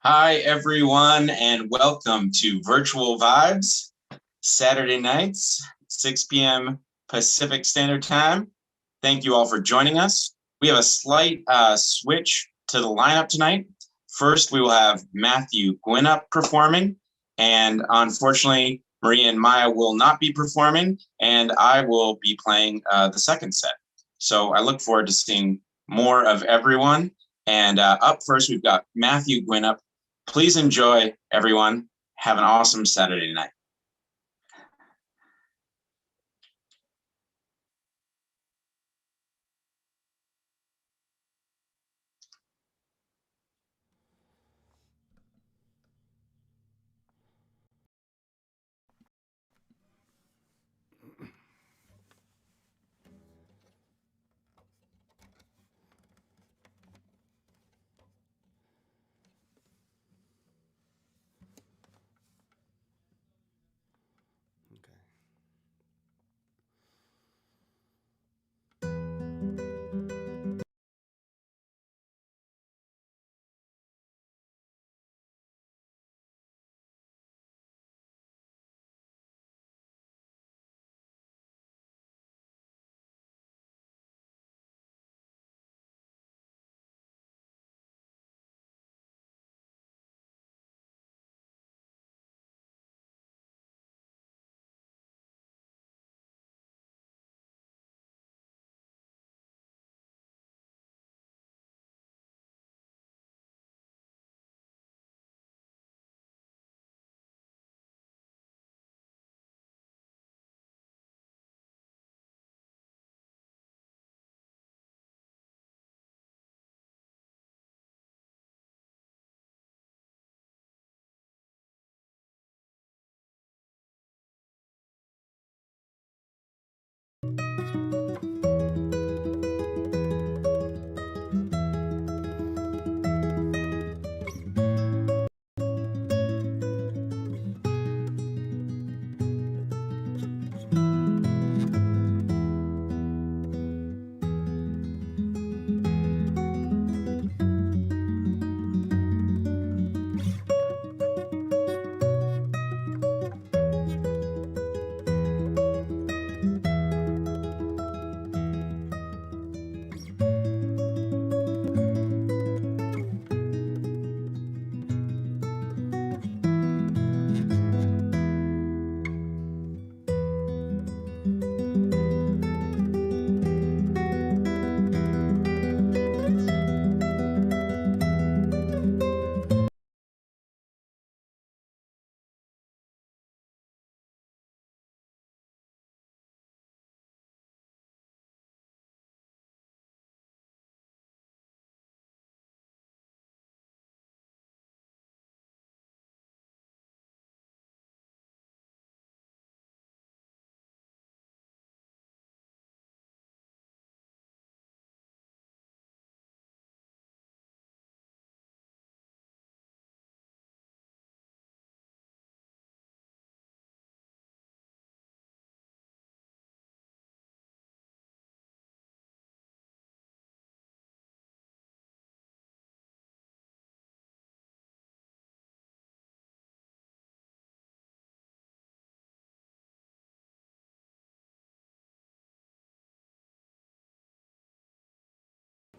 Hi, everyone, and welcome to Virtual Vibes, Saturday nights, 6 p.m. Pacific Standard Time. Thank you all for joining us. We have a slight switch to the lineup tonight. First, we will have Matthew Gwinnett performing, and unfortunately, Maria and Maya will not be performing, and I will be playing the second set. So I look forward to seeing more of everyone. And up first, we've got Matthew Gwinnett. Please enjoy, everyone. Have an awesome Saturday night.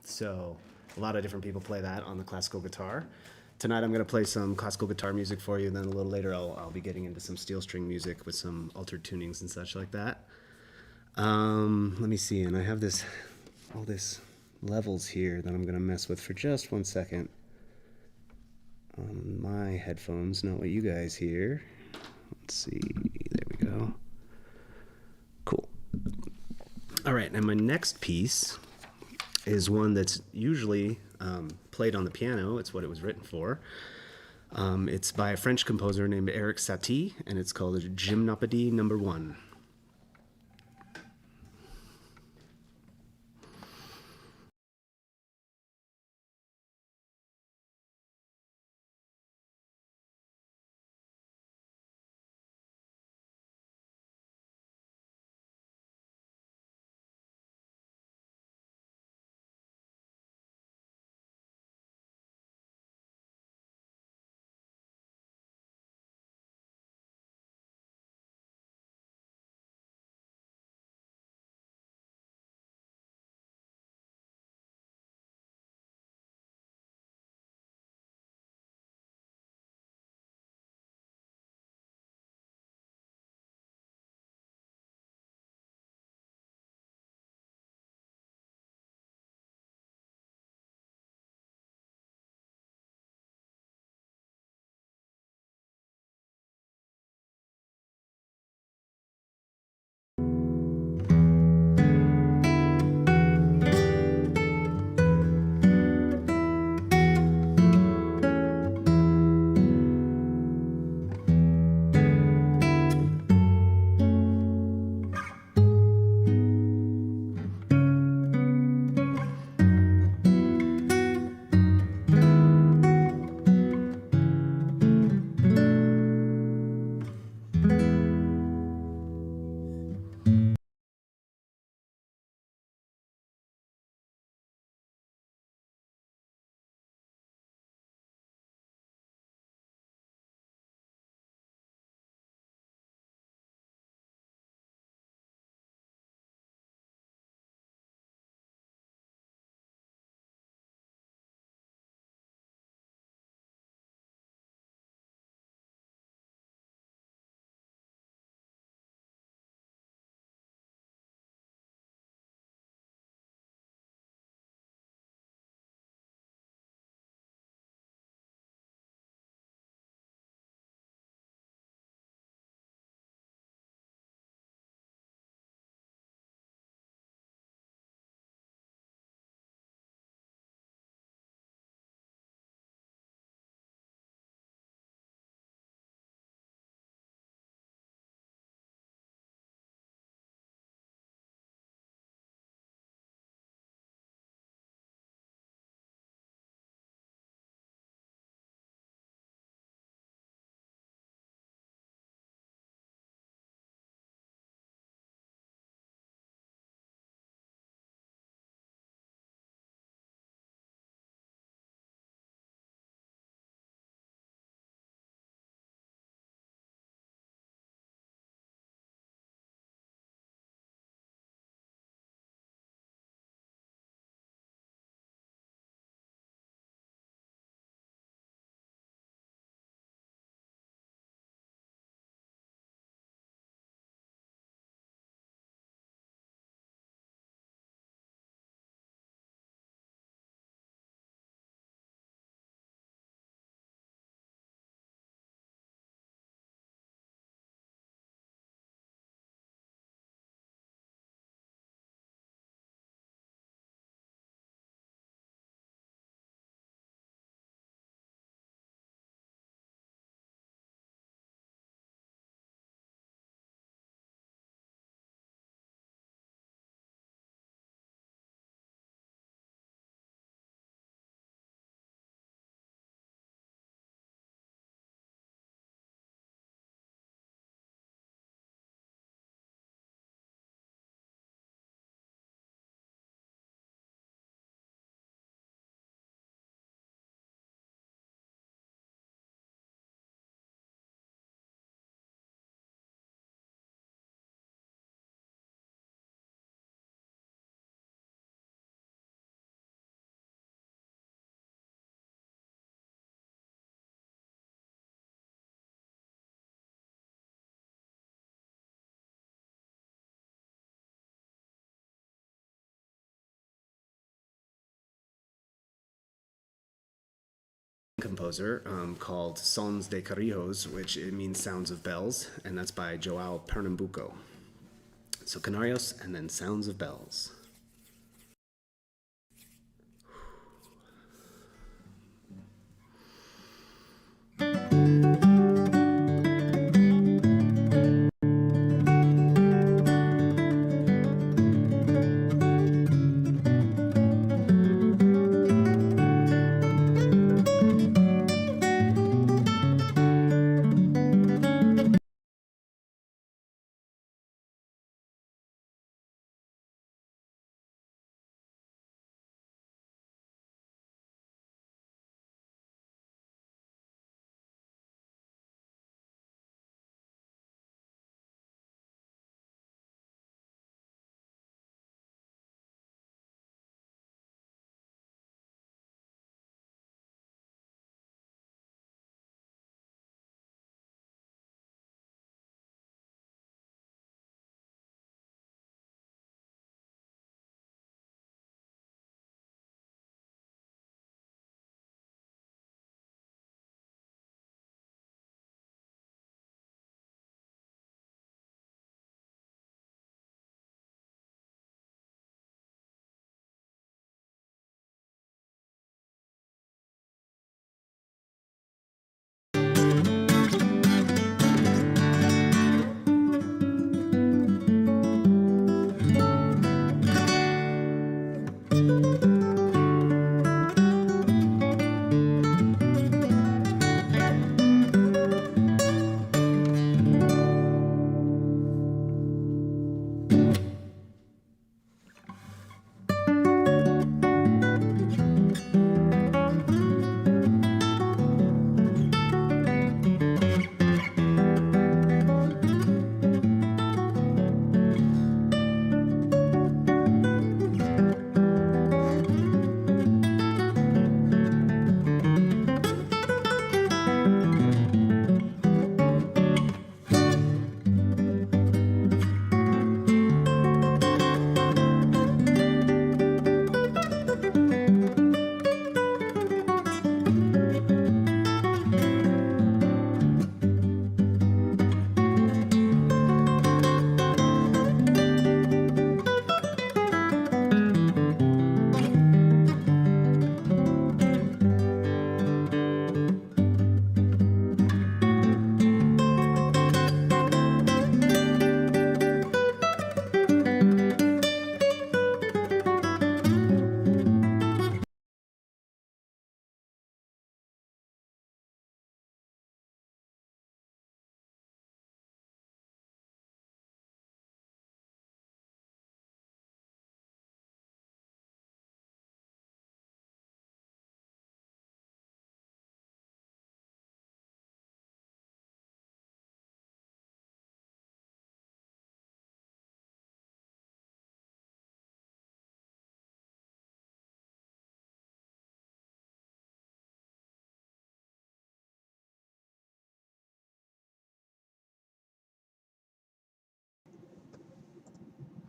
So a lot of different people play that on the classical guitar. Tonight I'm going to play some classical guitar music for you, and then a little later I'll be getting into some steel string music with some altered tunings and such like that. Let me see, and I have all this levels here that I'm going to mess with for just 1 second on my headphones, not what you guys hear. Let's see, there we go. Cool. All right, and my next piece is one that's usually played on the piano. It's what it was written for. It's by a French composer named Eric Satie, and it's called Gymnopédie Number 1. composer called Sons de Carrillos, which it means sounds of bells, and that's by Joao Pernambuco. So Canarios and then Sounds of Bells.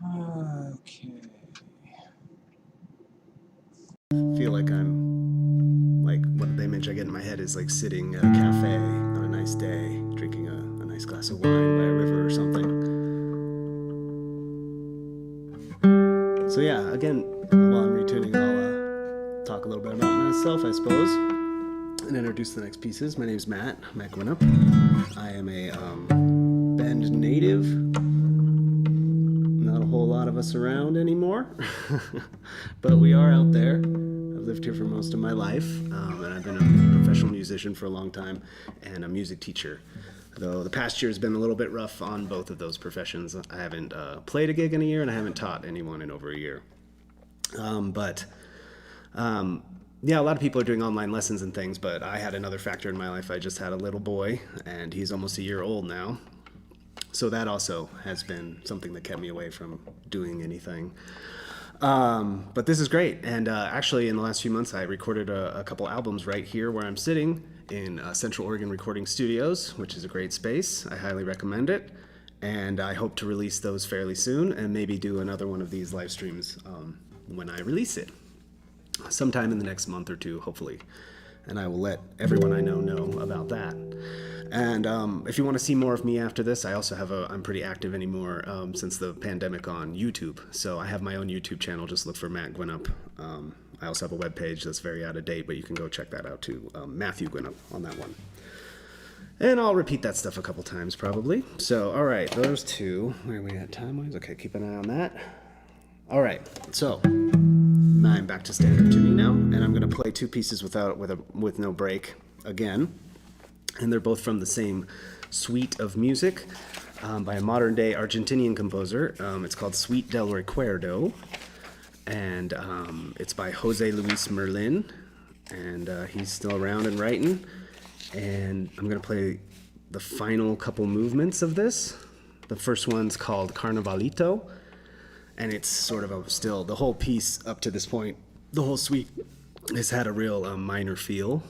Okay. Feel like what the image I get in my head is like sitting at a cafe on a nice day, drinking a nice glass of wine by a river or something. So yeah, again, while I'm retuning, I'll talk a little bit about myself, I suppose, and introduce the next pieces. My name's Matt Winup. I am a Bend native. Not a whole lot of us around anymore, but we are out there. I've lived here for most of my life, and I've been a professional musician for a long time and a music teacher. Though the past year has been a little bit rough on both of those professions. I haven't played a gig in a year, and I haven't taught anyone in over a year. Yeah, a lot of people are doing online lessons and things, but I had another factor in my life. I just had a little boy, and he's almost a year old now. So that also has been something that kept me away from doing anything. But this is great. And actually, in the last few months, I recorded a couple albums right here where I'm sitting in Central Oregon Recording Studios, which is a great space. I highly recommend it. And I hope to release those fairly soon and maybe do another one of these live streams when I release it. Sometime in the next month or two, hopefully. and I will let everyone I know about that. And if you want to see more of me after this, I also have I'm pretty active anymore since the pandemic on YouTube. So I have my own YouTube channel. Just look for Matt Gwinup. I also have a webpage that's very out of date, but you can go check that out too. Matthew Gwinup on that one. And I'll repeat that stuff a couple times probably. So, all right, those two. Where are we at time-wise? Okay, keep an eye on that. All right, so I'm back to standard tuning now, and I'm going to play two pieces with no break again. And they're both from the same suite of music by a modern-day Argentinian composer. It's called Suite del Recuerdo, and it's by Jose Luis Merlin, and he's still around and writing. And I'm going to play the final couple movements of this. The first one's called Carnavalito, and it's sort of still the whole piece up to this point, the whole suite has had a real minor feel,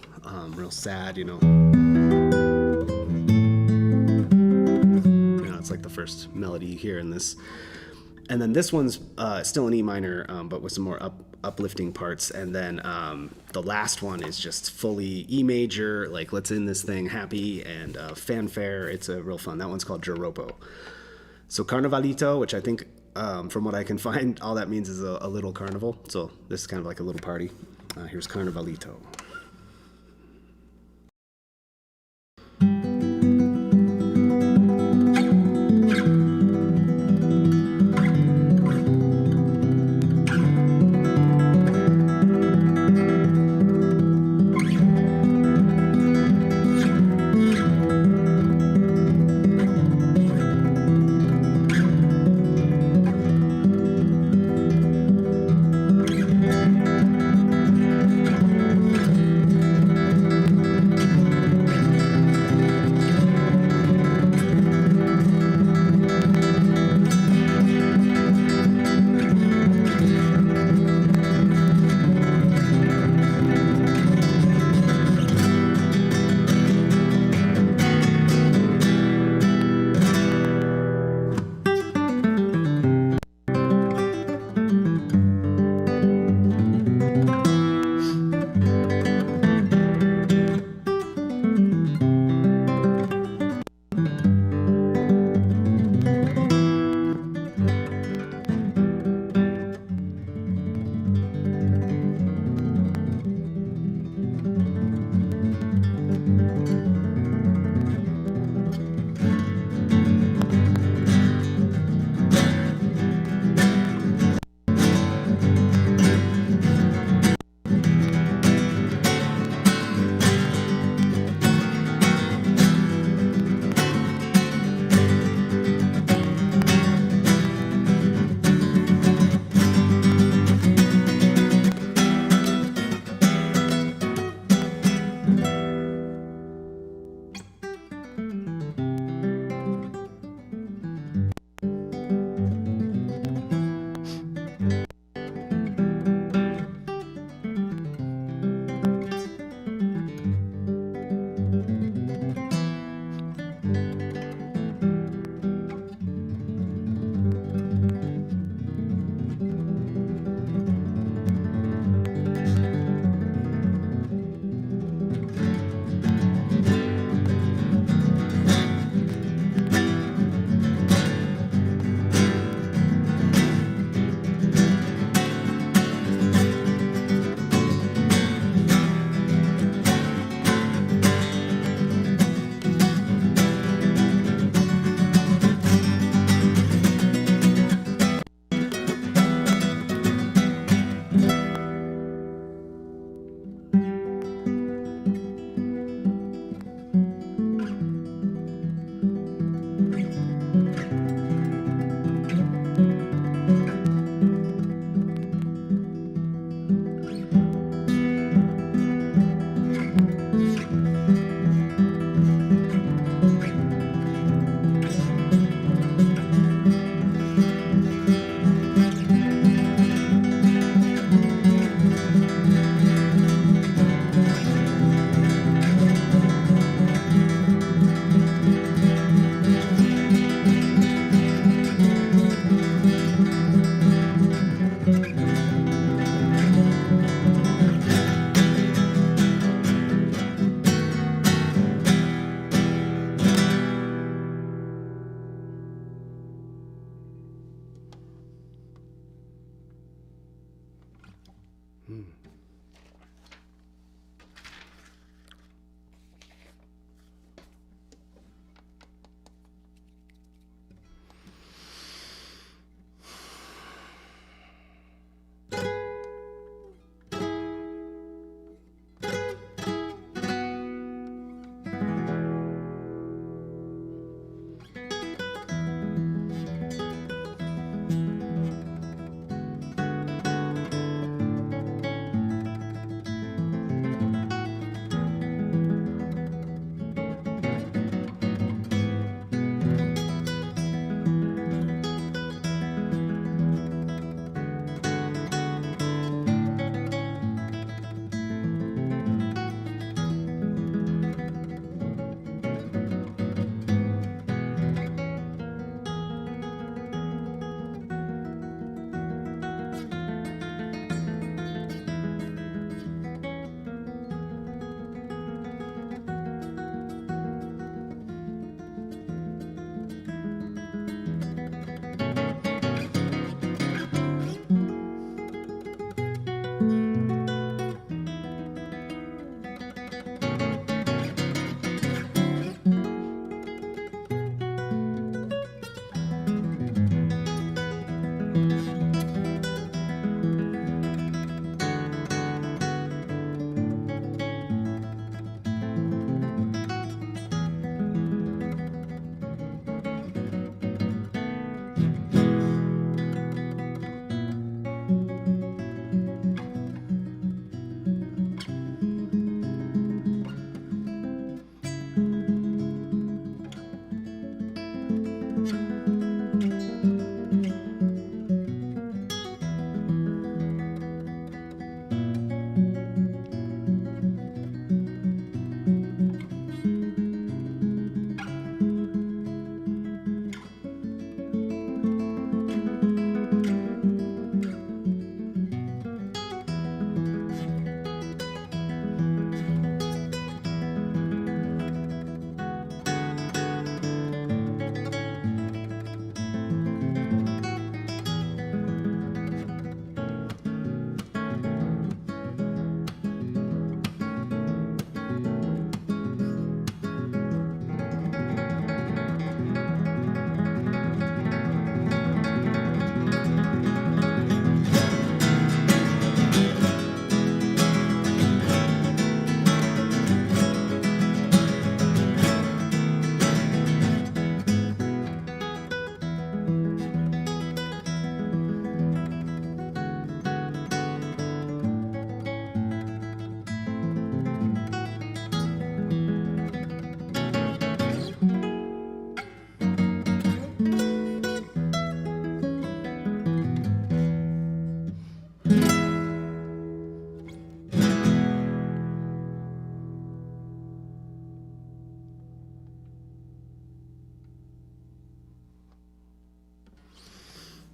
real sad, It's like the first melody you hear in this. And then this one's still in E minor, but with some more uplifting parts. And then the last one is just fully E major, like let's end this thing happy and fanfare. It's a real fun. That one's called Joropo. So Carnavalito, which I think from what I can find, all that means is a little carnival. So this is kind of like a little party. Here's Carnavalito.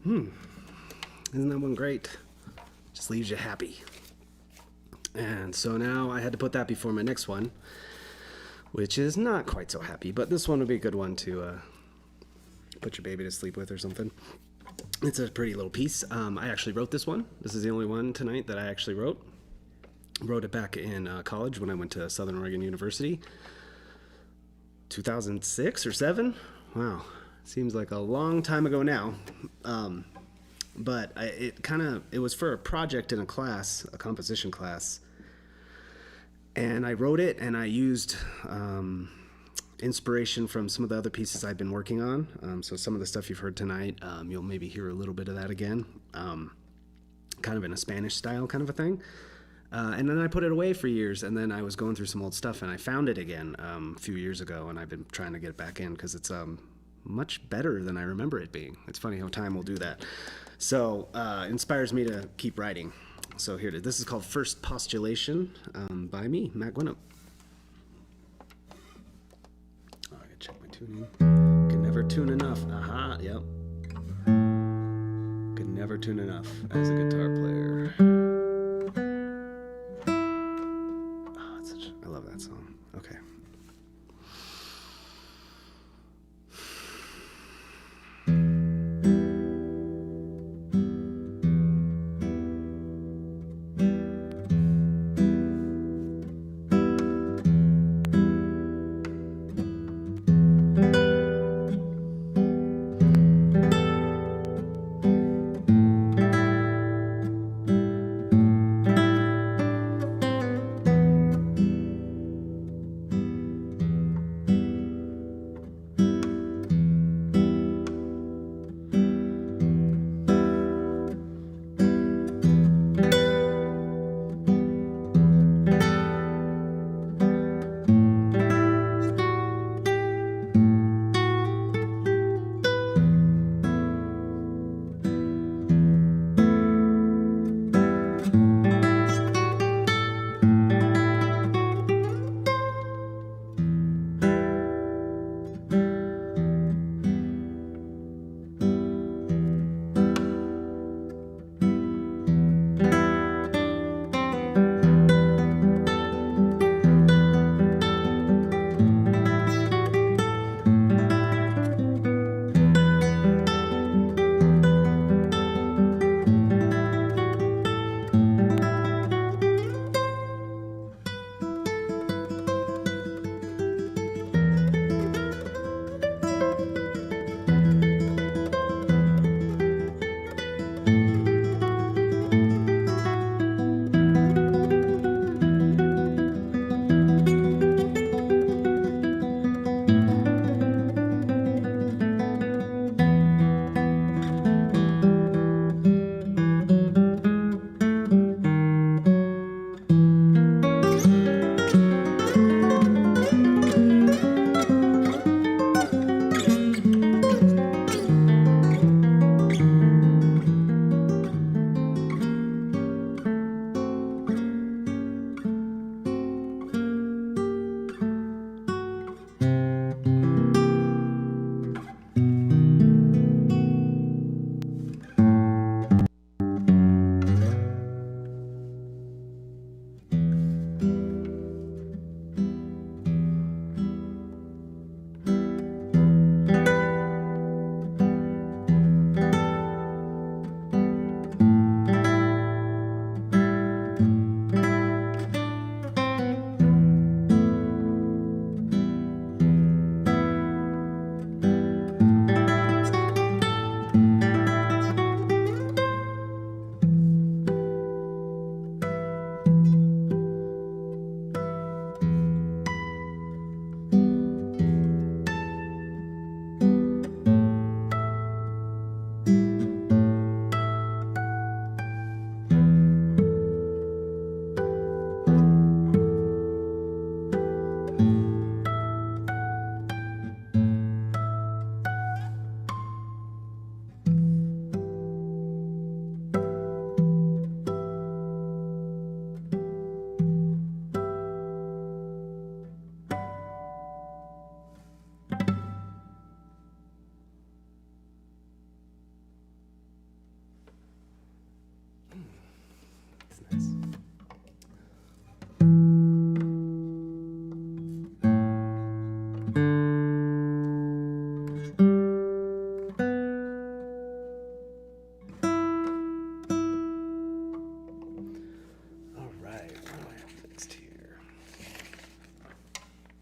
Isn't that one great? Just leaves you happy. And so now I had to put that before my next one, which is not quite so happy, but this one would be a good one to put your baby to sleep with or something. It's a pretty little piece. I actually wrote this one. This is the only one tonight that I actually wrote. Wrote it back in college when I went to Southern Oregon University. 2006 or 7? Wow. Seems like a long time ago now. But it was for a project in a class, a composition class. And I wrote it and I used inspiration from some of the other pieces I've been working on. So some of the stuff you've heard tonight, you'll maybe hear a little bit of that again. Kind of in a Spanish style kind of a thing. And then I put it away for years, and then I was going through some old stuff, and I found it again a few years ago, and I've been trying to get it back in because it's much better than I remember it being. It's funny how time will do that. So inspires me to keep writing. So here it is. This is called First Postulation by me, Matt Gwinnett. Oh, I gotta check my tuning. Can never tune enough. Aha, yep. Could never tune enough as a guitar player. I love that song. Okay.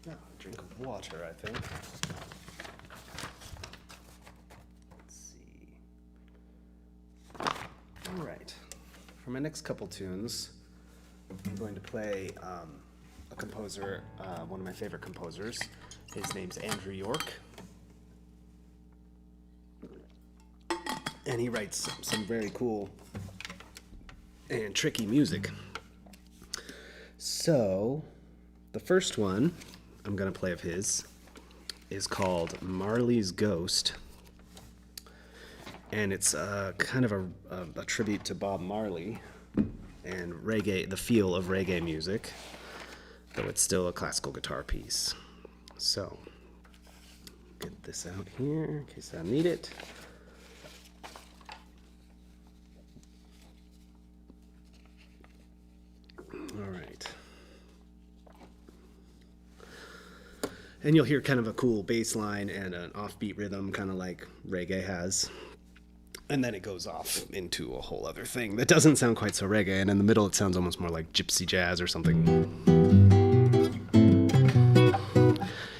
Oh, a drink of water, I think. Let's see. All right. For my next couple tunes, I'm going to play a composer, one of my favorite composers. His name's Andrew York. And he writes some very cool and tricky music. So, the first one I'm going to play of his is called Marley's Ghost. And it's kind of a tribute to Bob Marley and reggae, the feel of reggae music, though it's still a classical guitar piece. So, get this out here in case I need it. All right. And you'll hear kind of a cool bass line and an offbeat rhythm, kind of like reggae has. And then it goes off into a whole other thing that doesn't sound quite so reggae. And in the middle, it sounds almost more like gypsy jazz or something.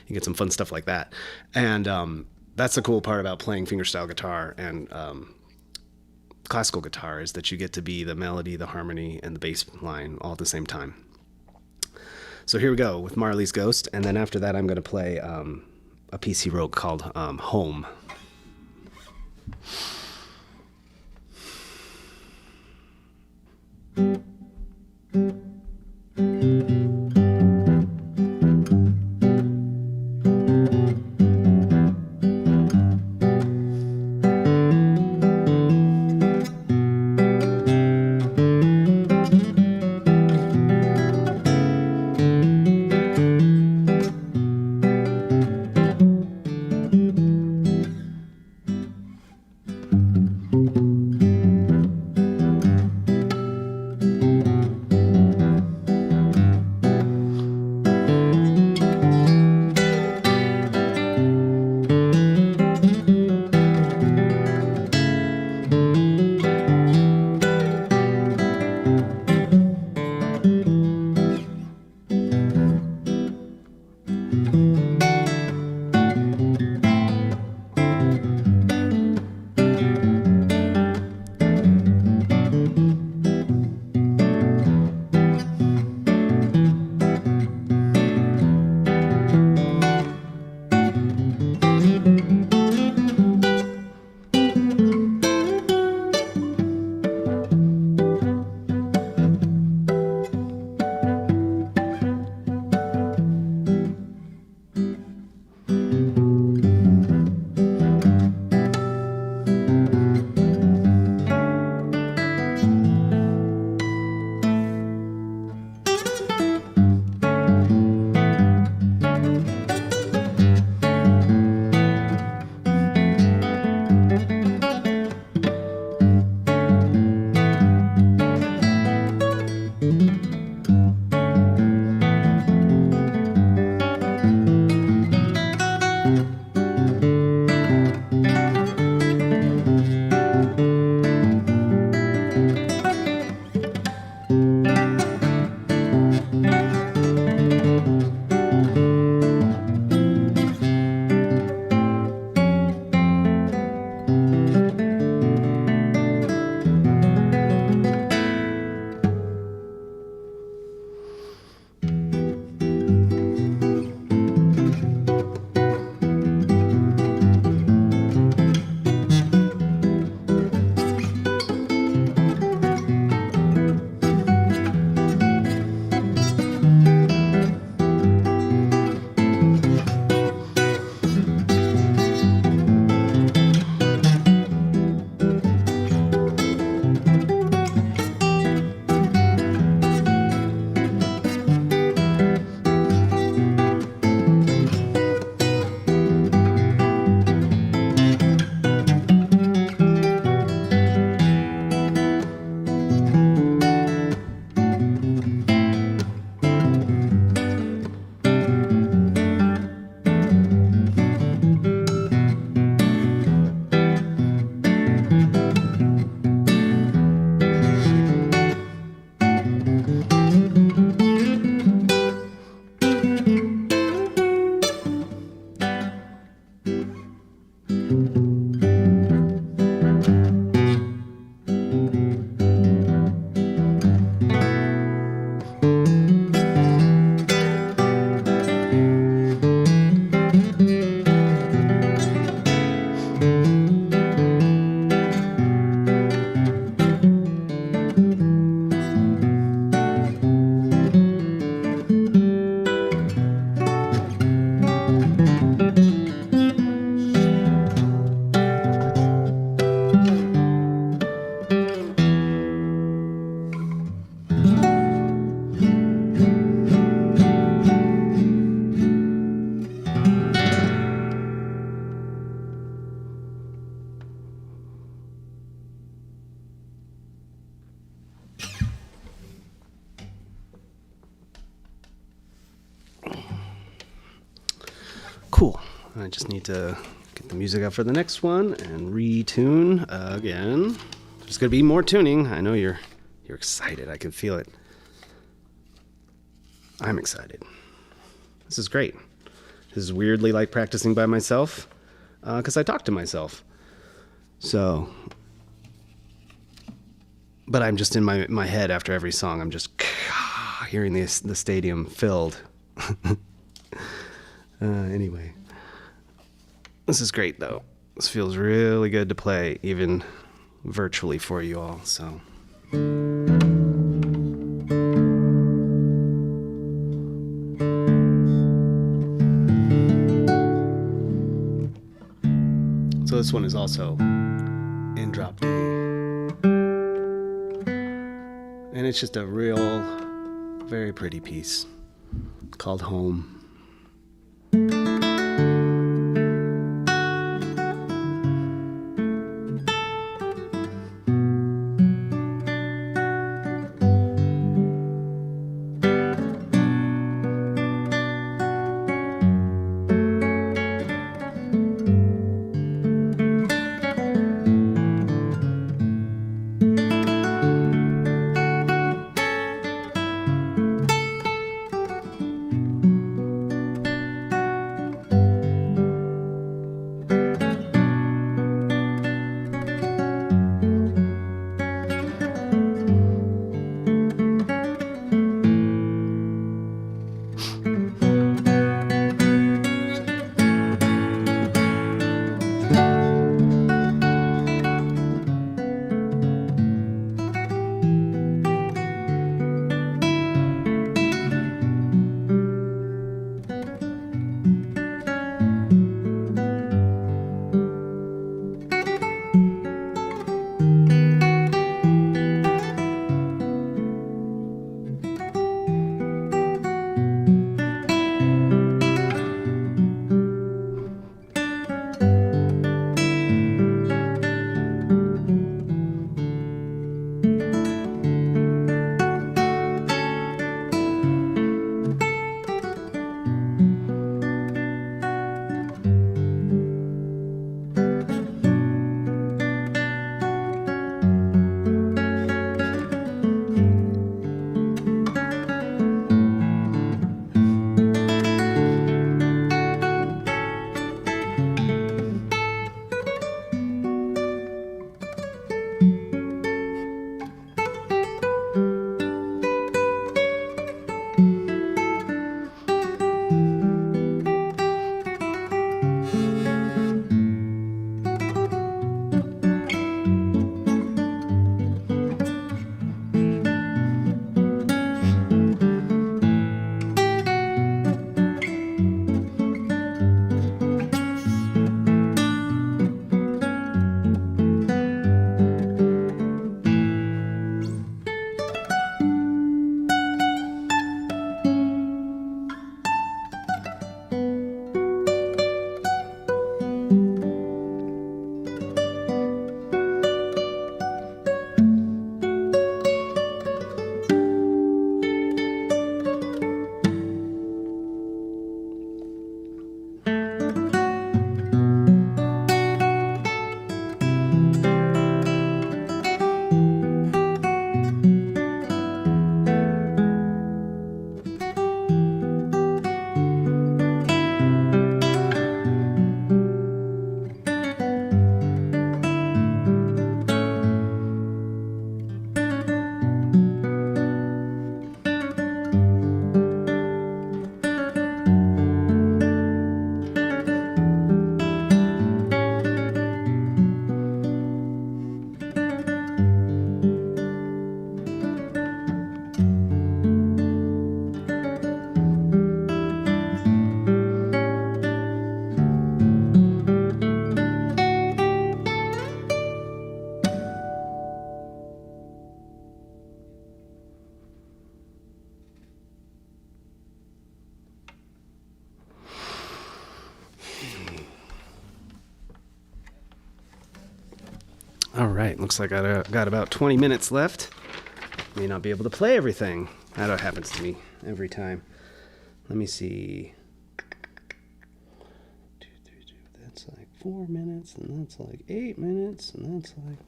You get some fun stuff like that. And that's the cool part about playing fingerstyle guitar and classical guitar, is that you get to be the melody, the harmony, and the bass line all at the same time. So here we go with Marley's Ghost. And then after that, I'm going to play a piece he wrote called Home. Cool. I just need to get the music out for the next one and retune again. There's going to be more tuning. I know you're excited. I can feel it. I'm excited. This is great. This is weirdly like practicing by myself because I talk to myself. So, but I'm just in my head after every song. I'm just hearing the stadium filled. Anyway, this is great though. This feels really good to play even virtually for you all. So. So this one is also in drop D. And it's just a real, very pretty piece called Home. All right, looks like I got about 20 minutes left. May not be able to play everything. That happens to me every time. Let me see. 4 minutes, and that's like 8 minutes, and that's like,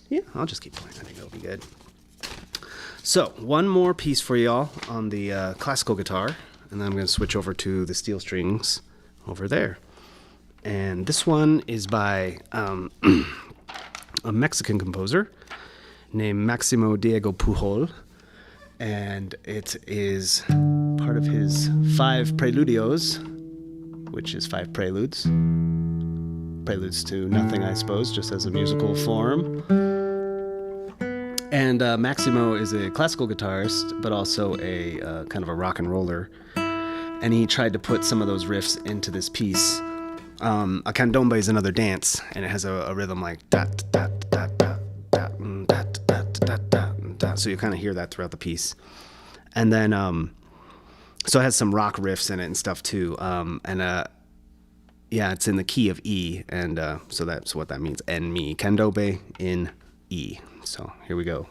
Yeah, I'll just keep playing. I think it'll be good. So, one more piece for y'all on the classical guitar, and then I'm going to switch over to the steel strings over there. And this one is by a Mexican composer named Maximo Diego Pujol, and it is part of his 5 Preludios, which is 5 preludes. Preludes to nothing, I suppose, just as a musical form. And Maximo is a classical guitarist, but also a kind of a rock and roller. And he tried to put some of those riffs into this piece. A candombe is another dance, and it has a rhythm like da da da da da da da da da da. So you kind of hear that throughout the piece. And then, so it has some rock riffs in it and stuff too. Yeah, it's in the key of E, and so that's what that means. En mi, candombe in E. So here we go.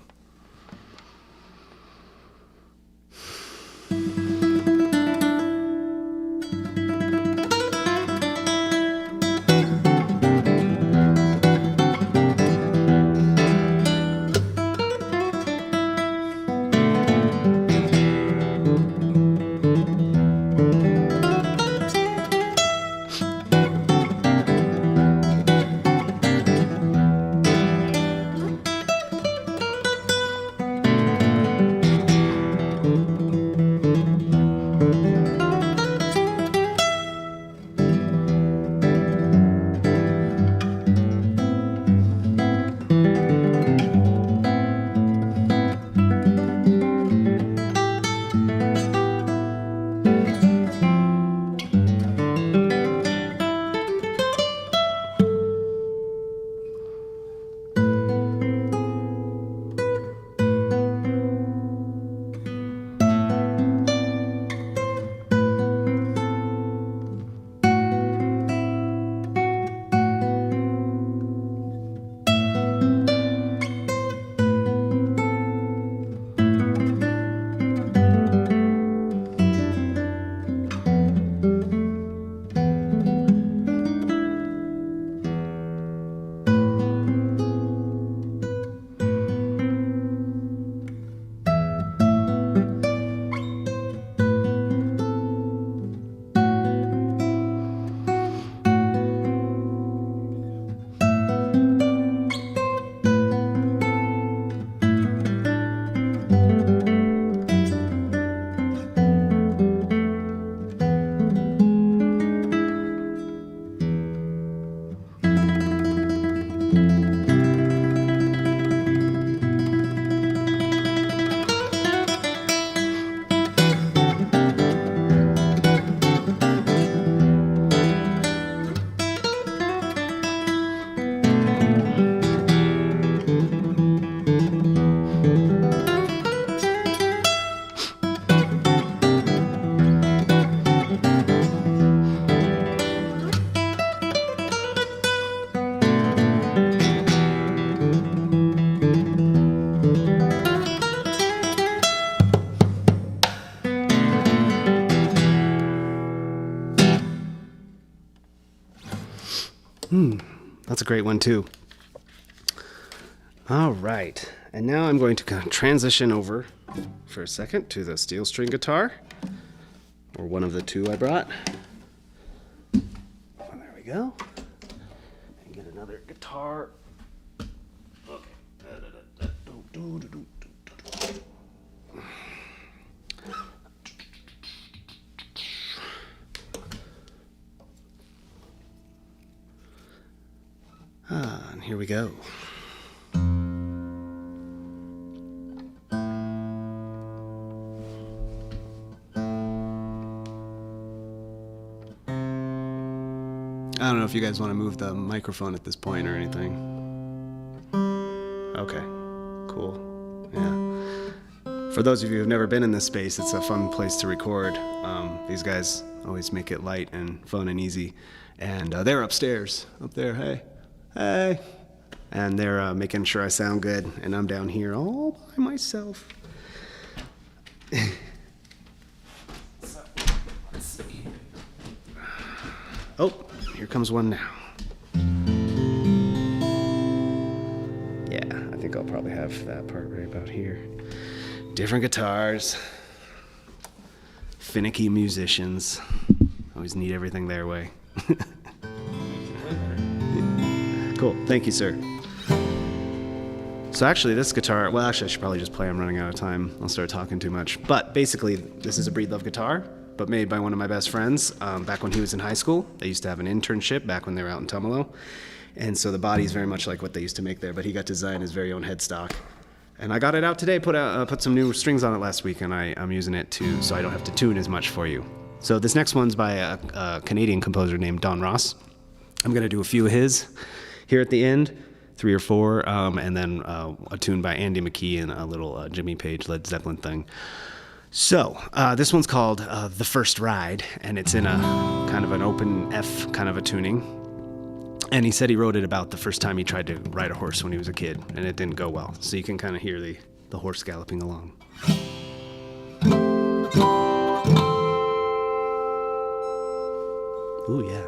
That's a great one too. All right, and now I'm going to kind of transition over for a second to the steel string guitar, or one of the 2 I brought. Oh, there we go. And get another guitar. Okay. And here we go. I don't know if you guys want to move the microphone at this point or anything. Okay, cool. Yeah. For those of you who've never been in this space, it's a fun place to record. These guys always make it light and fun and easy. And they're upstairs, up there. Hey. Hey. And they're making sure I sound good, and I'm down here all by myself. So, let's see. Oh, here comes one now. Yeah, I think I'll probably have that part right about here. Different guitars. Finicky musicians. Always need everything their way. Cool, thank you, sir. So actually this guitar, well actually I should probably just play, I'm running out of time. I'll start talking too much. But basically this is a Breed Love guitar, but made by one of my best friends back when he was in high school. They used to have an internship back when they were out in Tumalo. And so the body is very much like what they used to make there, but he got to design his very own headstock. And I got it out today, put some new strings on it last week, and I'm using it too, so I don't have to tune as much for you. So this next one's by a Canadian composer named Don Ross. I'm gonna do a few of his here at the end, 3 or 4, and then a tune by Andy McKee and a little Jimmy Page Led Zeppelin thing. So this one's called The First Ride, and it's in a kind of an open F kind of a tuning. And he said he wrote it about the first time he tried to ride a horse when he was a kid, and it didn't go well. So you can kind of hear the horse galloping along. Ooh, yeah.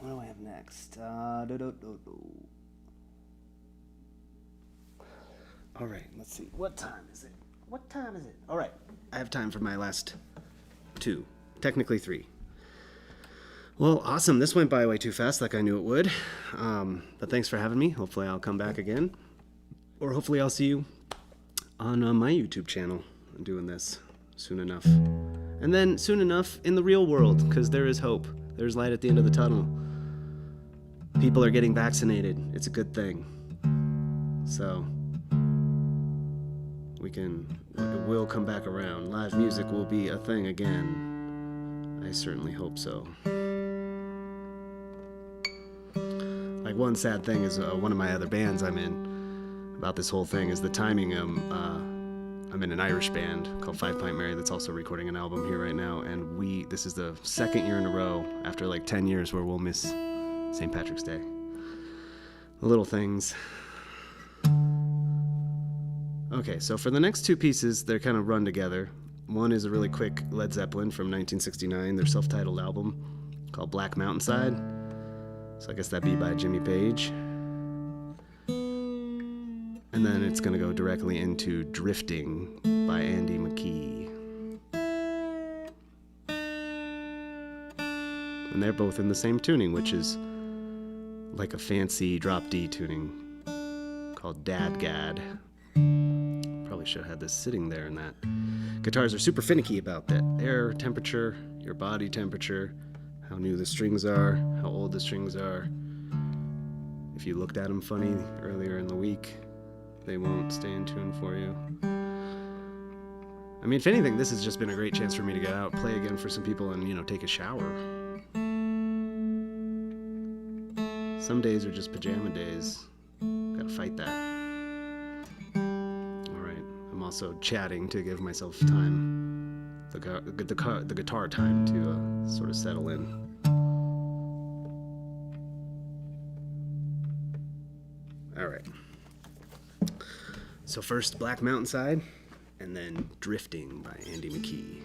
What do I have next? All right, let's see. What time is it? What time is it? All right, I have time for my last 2, technically 3. Well, awesome. This went by way too fast, like I knew it would. But thanks for having me. Hopefully, I'll come back again. Or hopefully, I'll see you on my YouTube channel doing this soon enough. And then soon enough in the real world, because there is hope. There's light at the end of the tunnel. People are getting vaccinated. It's a good thing. So, it will come back around. Live music will be a thing again. I certainly hope so. Like, one sad thing is one of my other bands I'm in about this whole thing is the timing. I'm in an Irish band called 5 Pint Mary that's also recording an album here right now, and this is the second year in a row after like 10 years where we'll miss St. Patrick's Day. The little things. Okay, so for the next two pieces, they're kind of run together. One is a really quick Led Zeppelin from 1969, their self-titled album called Black Mountainside. So I guess that'd be by Jimmy Page. And then it's going to go directly into Drifting by Andy McKee. And they're both in the same tuning, which is like a fancy drop D tuning called Dadgad. Probably should have had this sitting there in that. Guitars are super finicky about that air temperature, your body temperature, how new the strings are, how old the strings are. If you looked at them funny earlier in the week, they won't stay in tune for you. I mean, if anything, this has just been a great chance for me to get out, play again for some people, and, take a shower. Some days are just pajama days. Gotta fight that. Alright, I'm also chatting to give myself time, the guitar time to sort of settle in. Alright. So first, Black Mountainside, and then Drifting by Andy McKee.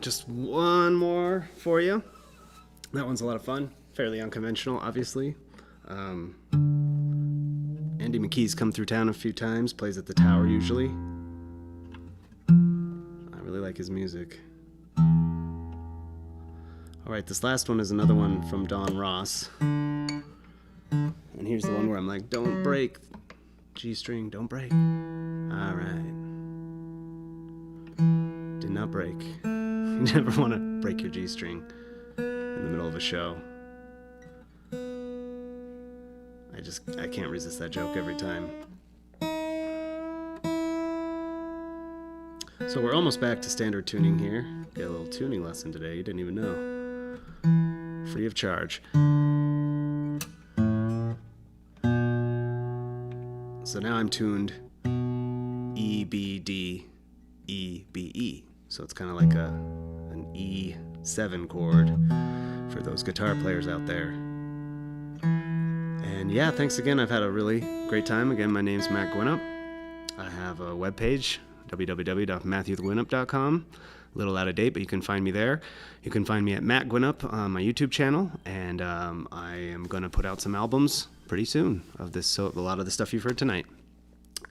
just one more for you. That one's a lot of fun. Fairly unconventional, obviously. Andy McKee's come through town a few times, plays at the Tower usually. I really like his music. Alright, this last one is another one from Don Ross. And here's the one where I'm like, don't break. G string, don't break. Alright. Did not break. You never want to break your G string in the middle of a show. I can't resist that joke every time. So we're almost back to standard tuning here. Get a little tuning lesson today, you didn't even know. Free of charge. So now I'm tuned E, B, D, E, B, E. So it's kind of like an E7 chord for those guitar players out there. And yeah, thanks again. I've had a really great time. Again, my name's Matt Gwinnett. I have a webpage, www.matthewgwinnett.com. A little out of date, but you can find me there. You can find me at Matt Gwinnett on my YouTube channel, and I am going to put out some albums pretty soon of this. So a lot of the stuff you've heard tonight,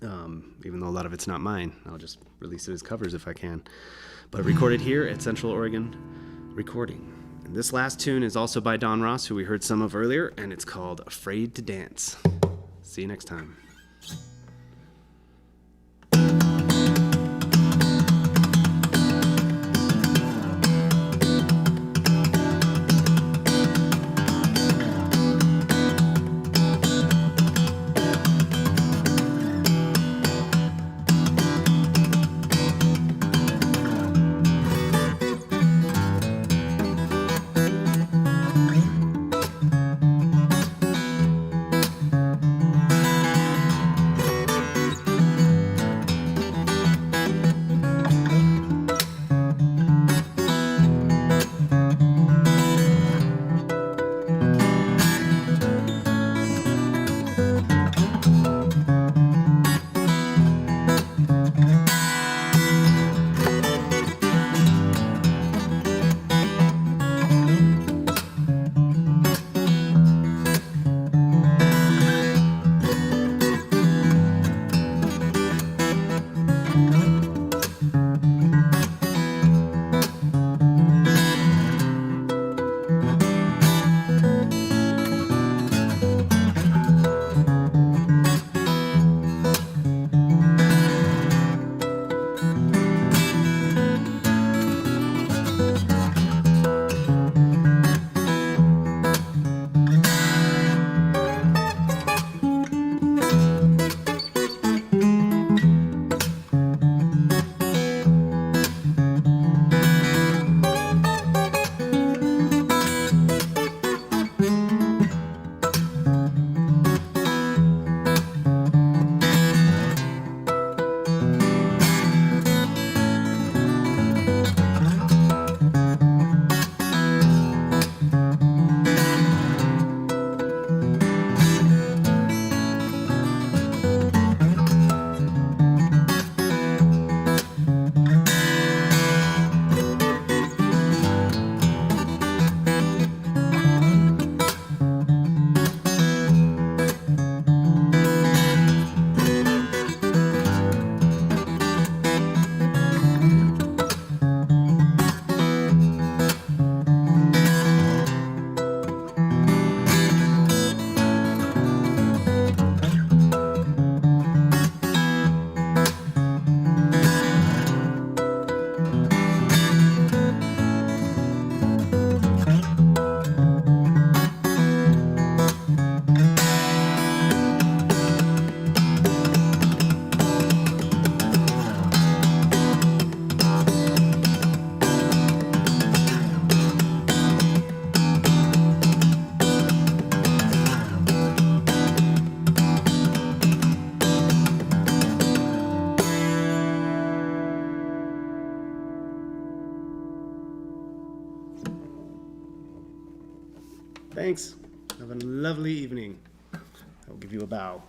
even though a lot of it's not mine, I'll just release it as covers if I can. But recorded here at Central Oregon Recording. And this last tune is also by Don Ross, who we heard some of earlier, and it's called Afraid to Dance. See you next time. Thanks. Have a lovely evening. I'll give you a bow.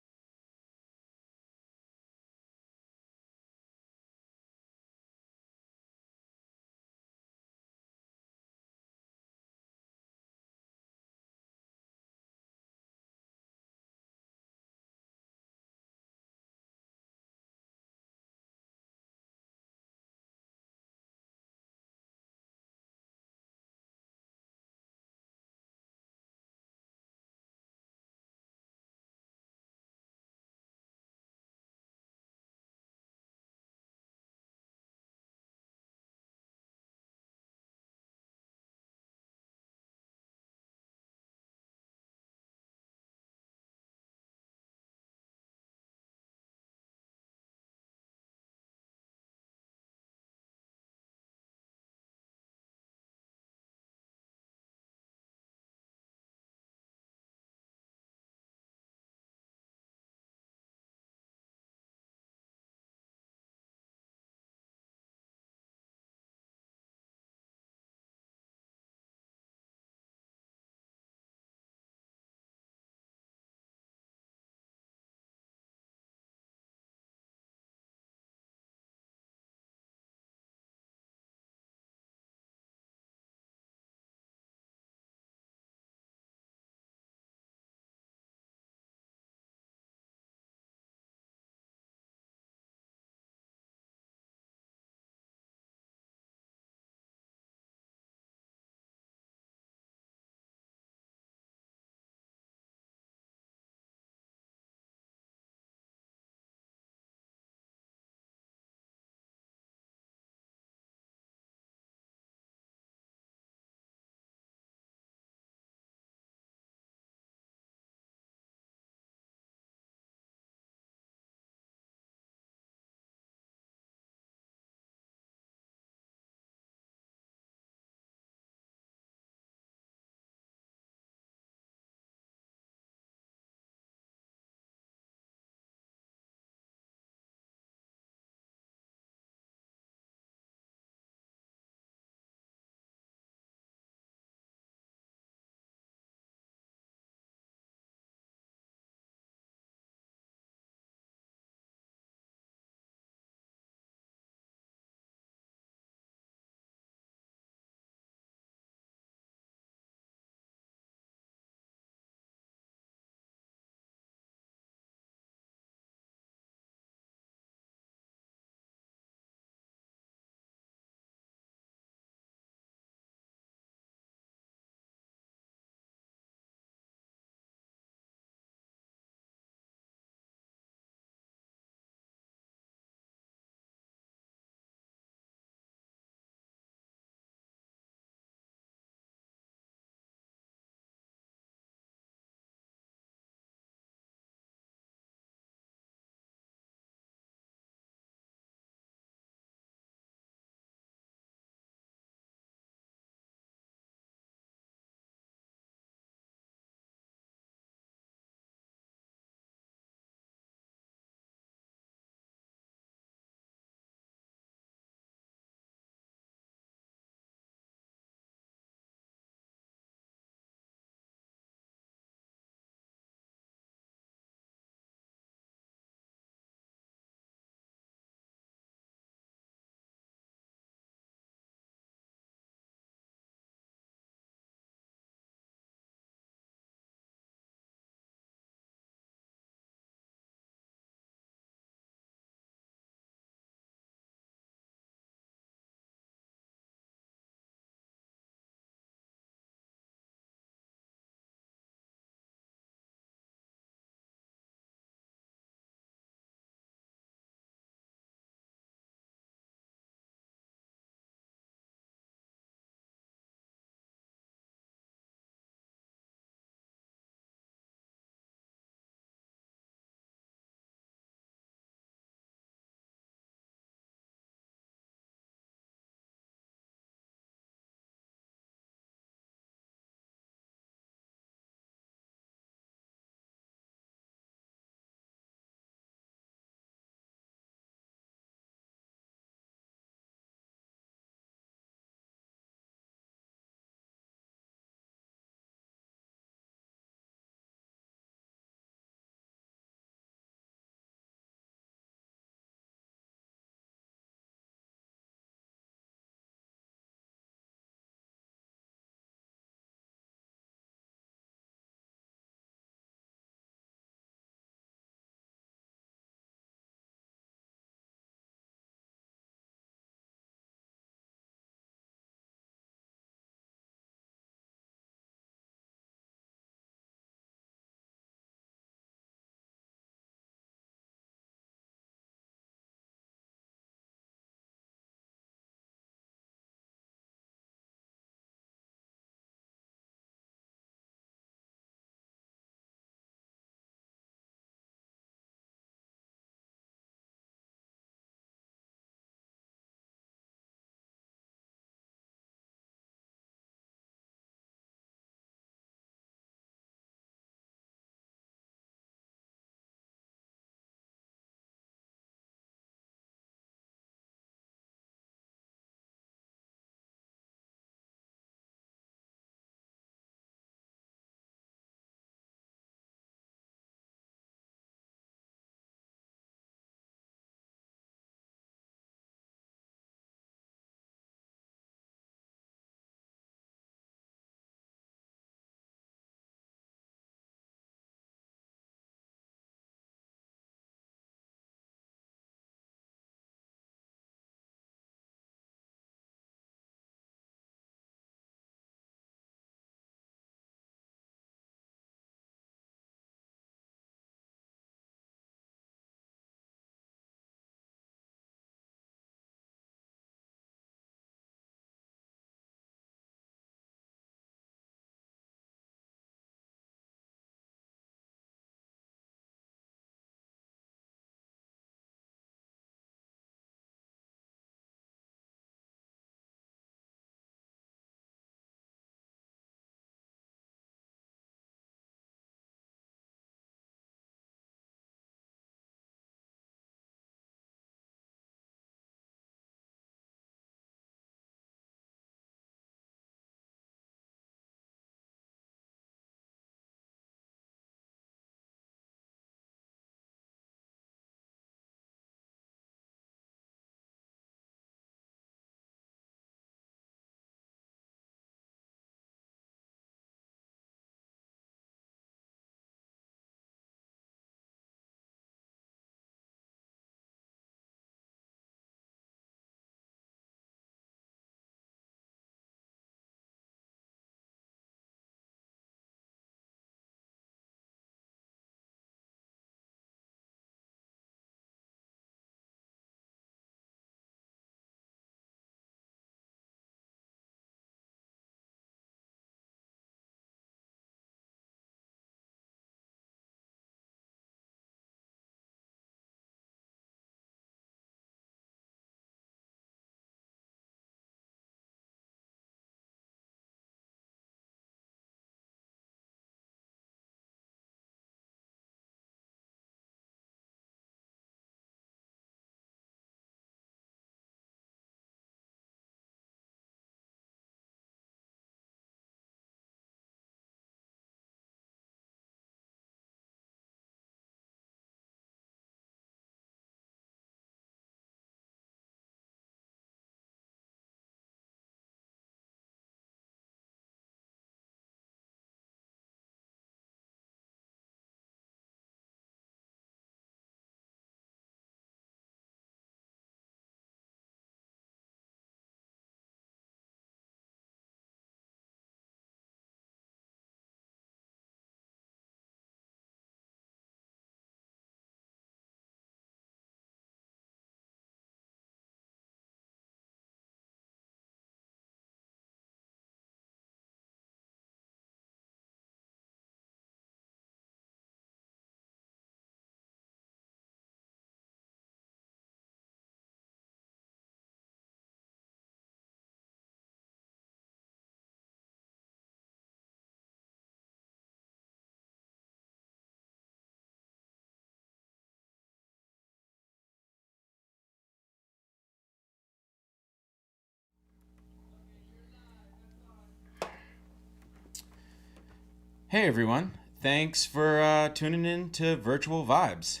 Hey everyone, thanks for tuning in to Virtual Vibes.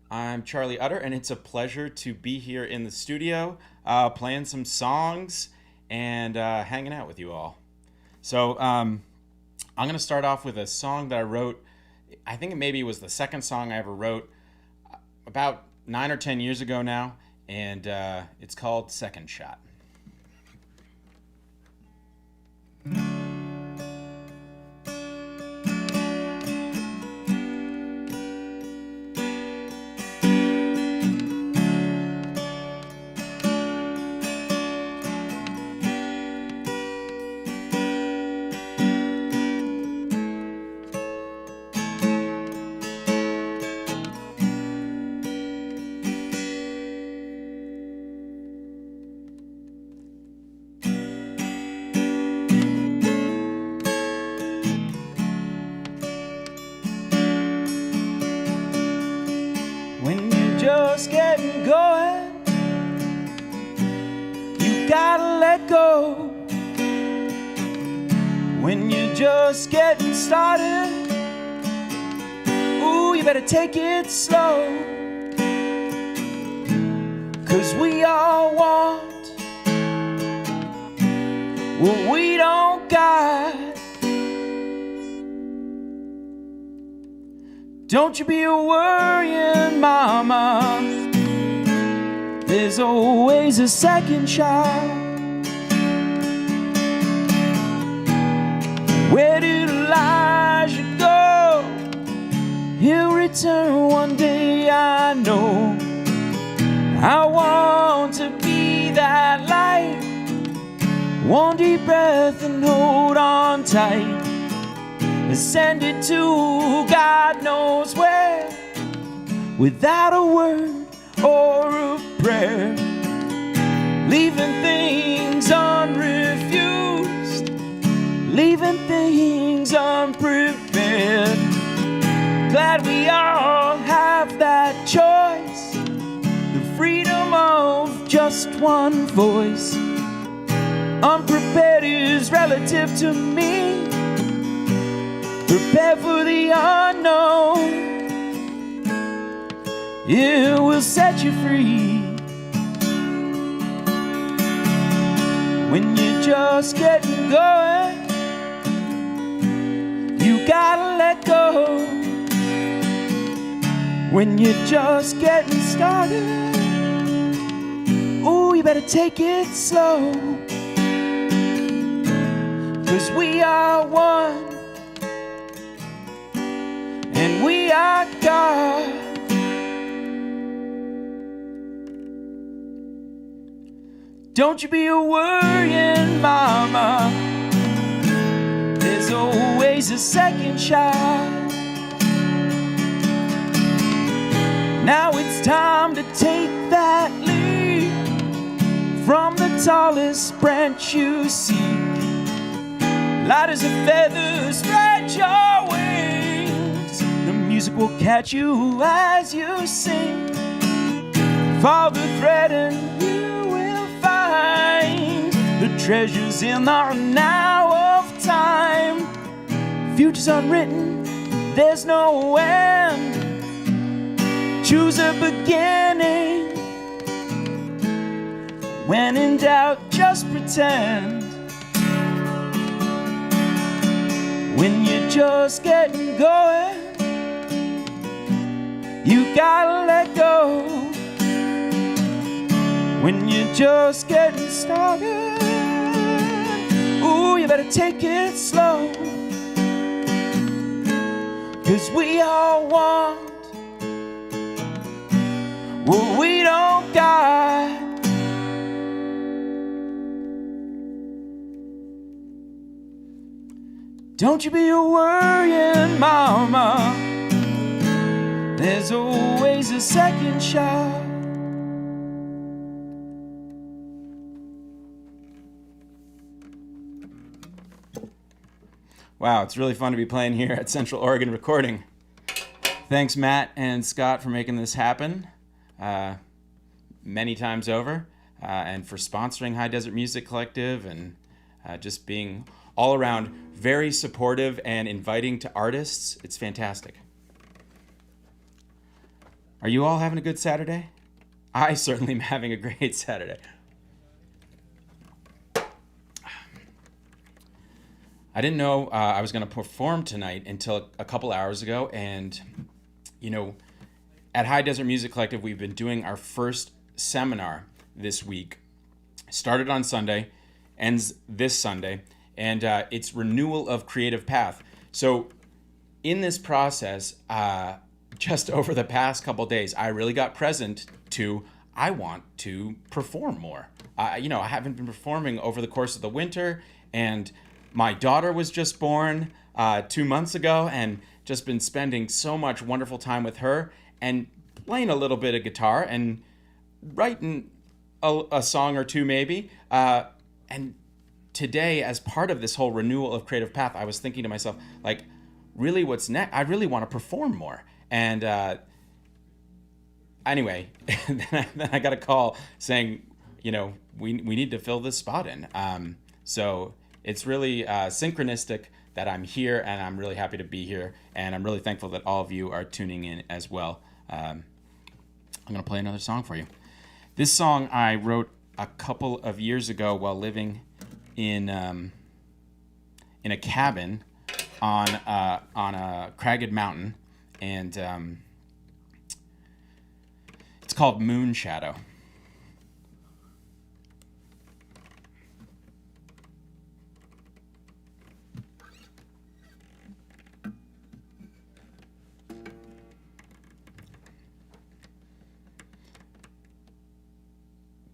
I'm Charlie Utter, and it's a pleasure to be here in the studio playing some songs and hanging out with you all. So I'm going to start off with a song that I wrote. I think it maybe was the second song I ever wrote about 9 or 10 years ago now, and it's called Second Shot. When you're just getting going, you gotta let go. When you're just getting started, ooh, you better take it slow. 'Cause we all want what we don't got. Don't you be worrying, mama, there's always a second shot. Where did Elijah go? He'll return one day, I know. I want to be that light. One deep breath and hold on tight. Send it to God knows where, without a word or a prayer, leaving things unrefused, leaving things unprepared. Glad we all have that choice, the freedom of just one voice. Unprepared is relative to me. Prepare for the unknown. It will set you free. When you're just getting going, you gotta let go. When you're just getting started, ooh, you better take it slow. 'Cause we are one, and we are God. Don't you be worrying, mama, there's always a second shot. Now it's time to take that leap from the tallest branch you see. Light as a feather, spread your wings. The music will catch you as you sing. Follow the thread and you will find the treasures in the now of time. Future's unwritten, there's no end. Choose a beginning. When in doubt, just pretend. When you're just getting going, you gotta let go. When you're just getting started, ooh, you better take it slow. 'Cause we all want what we don't got. Don't you be worrying, mama, there's always a second shot. Wow, it's really fun to be playing here at Central Oregon Recording. Thanks, Matt and Scott, for making this happen many times over, and for sponsoring High Desert Music Collective, and just being all around very supportive and inviting to artists. It's fantastic. Are you all having a good Saturday? I certainly am having a great Saturday. I didn't know I was going to perform tonight until a couple hours ago. And, you know, at High Desert Music Collective, we've been doing our first seminar this week. Started on Sunday, ends this Sunday, and it's Renewal of Creative Path. So in this process, just over the past couple days, I really got present to, I want to perform more. I haven't been performing over the course of the winter, and my daughter was just born 2 months ago, and just been spending so much wonderful time with her and playing a little bit of guitar and writing a song or two maybe. And today, as part of this whole renewal of creative path, I was thinking to myself, like, really what's next? I really want to perform more. And anyway, then I got a call saying, we need to fill this spot in. So it's really synchronistic that I'm here, and I'm really happy to be here. And I'm really thankful that all of you are tuning in as well. I'm going to play another song for you. This song I wrote a couple of years ago while living in a cabin on a cragged mountain, and it's called Moon Shadow.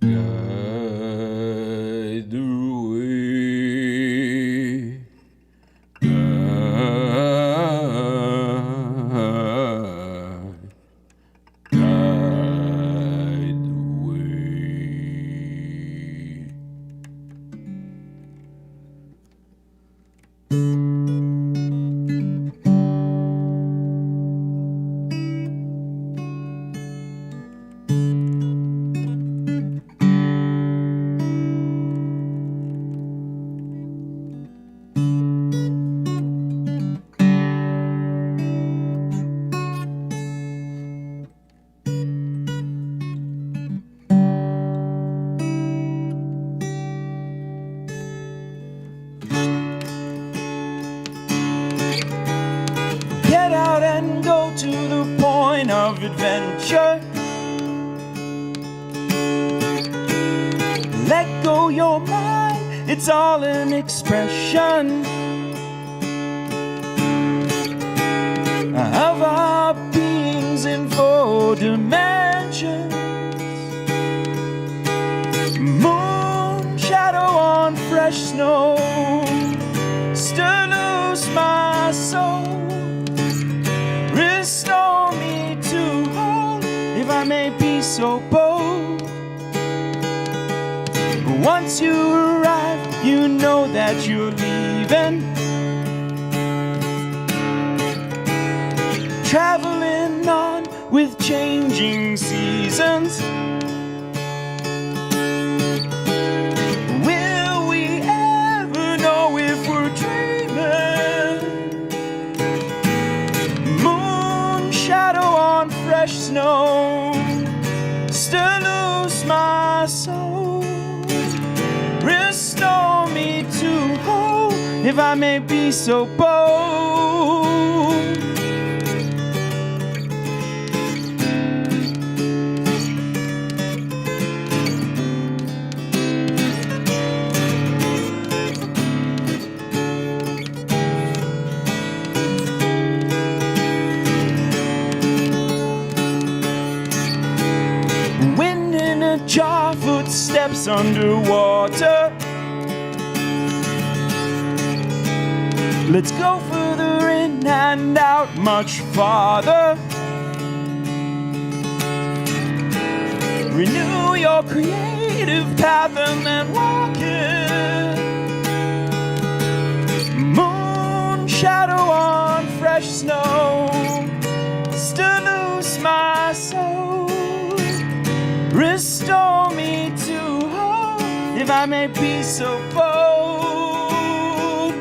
Guide the way, guide the way. Get out and go to the point of adventure. Let go your mind, it's all an expression of our beings in 4 dimensions. Moon shadow on fresh snow, still lose my soul. Restore me to hold, if I may be so bold. Once you arrive, you know that you're leaving. Traveling on with changing seasons. Will we ever know if we're dreaming? Moon shadow on fresh snow, still lose my soul. Restore me to hope, if I may be so bold. Wind in a jar, footsteps underwater. Let's go further in and out, much farther. Renew your creative path and then walk it. Moon shadow on fresh snow, still lose my soul. Restore me to hope, if I may be so bold.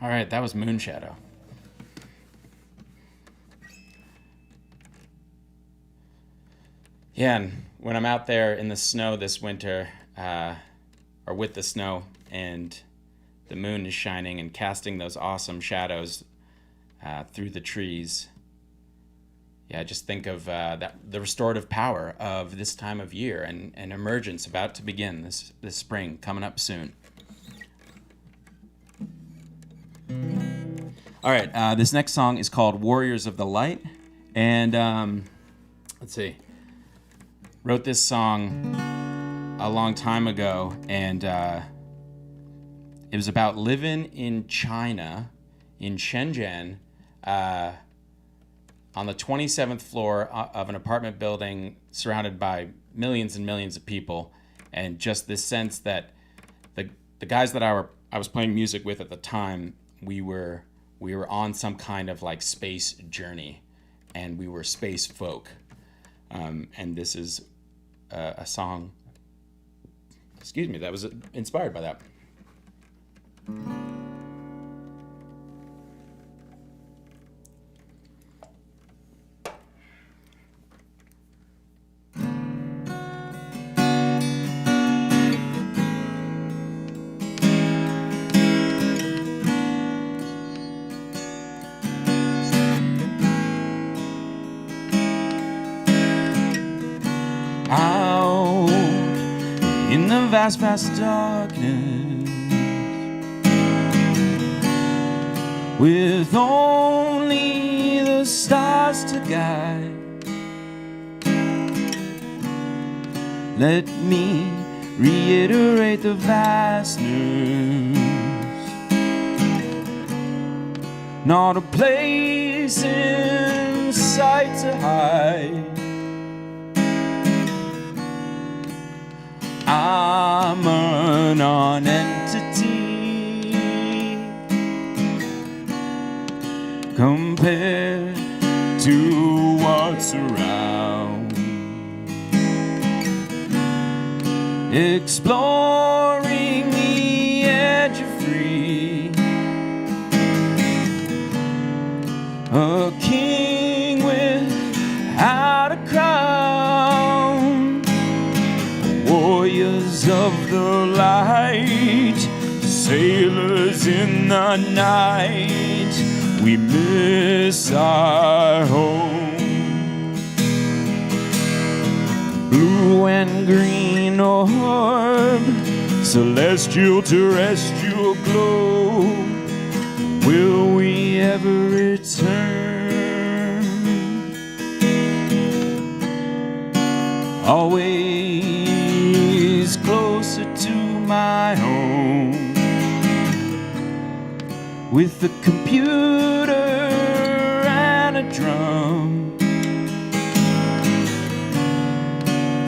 All right, that was Moon Shadow. Yeah, and when I'm out there in the snow this winter, or with the snow, and the moon is shining and casting those awesome shadows through the trees, yeah, I just think of the restorative power of this time of year and emergence about to begin this spring coming up soon. All right, this next song is called Warriors of the Light, and let's see. Wrote this song a long time ago, and it was about living in China, in Shenzhen, on the 27th floor of an apartment building surrounded by millions and millions of people, and just this sense that the guys that I was playing music with at the time, we were on some kind of like space journey, and we were space folk, and this is a song, excuse me, that was inspired by that. Out in the vast, vast darkness, with only the stars to guide, let me reiterate the vastness, not a place in sight to hide. I'm a non-entity compared to what's around, exploring the edge of free, a king without a crown. Warriors of the light, sailors in the night, we miss our home. Blue and green orb, celestial, terrestrial globe, will we ever return? Always closer to my home, with a computer and a drum,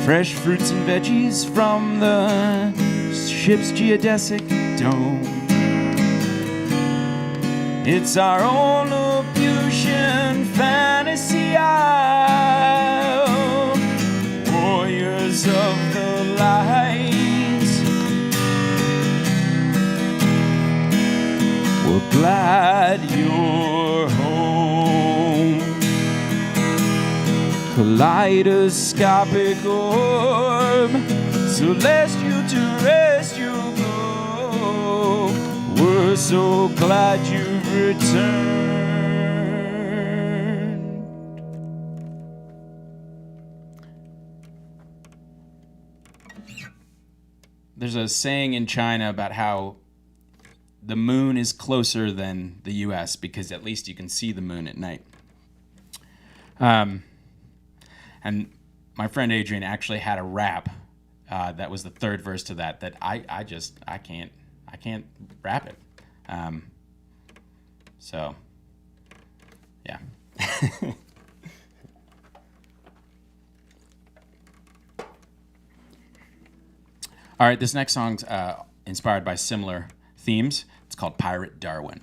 fresh fruits and veggies from the ship's geodesic dome. It's our own Laputan fantasy isle, warriors of the light. We're glad you're home. Kaleidoscopic orb, celestial, terrestrial globe, we're so glad you've returned. There's a saying in China about how the moon is closer than the US because at least you can see the moon at night. And my friend Adrian actually had a rap that was the third verse to that I can't rap it. So yeah. All right, this next song's inspired by similar themes. It's called Pirate Darwin.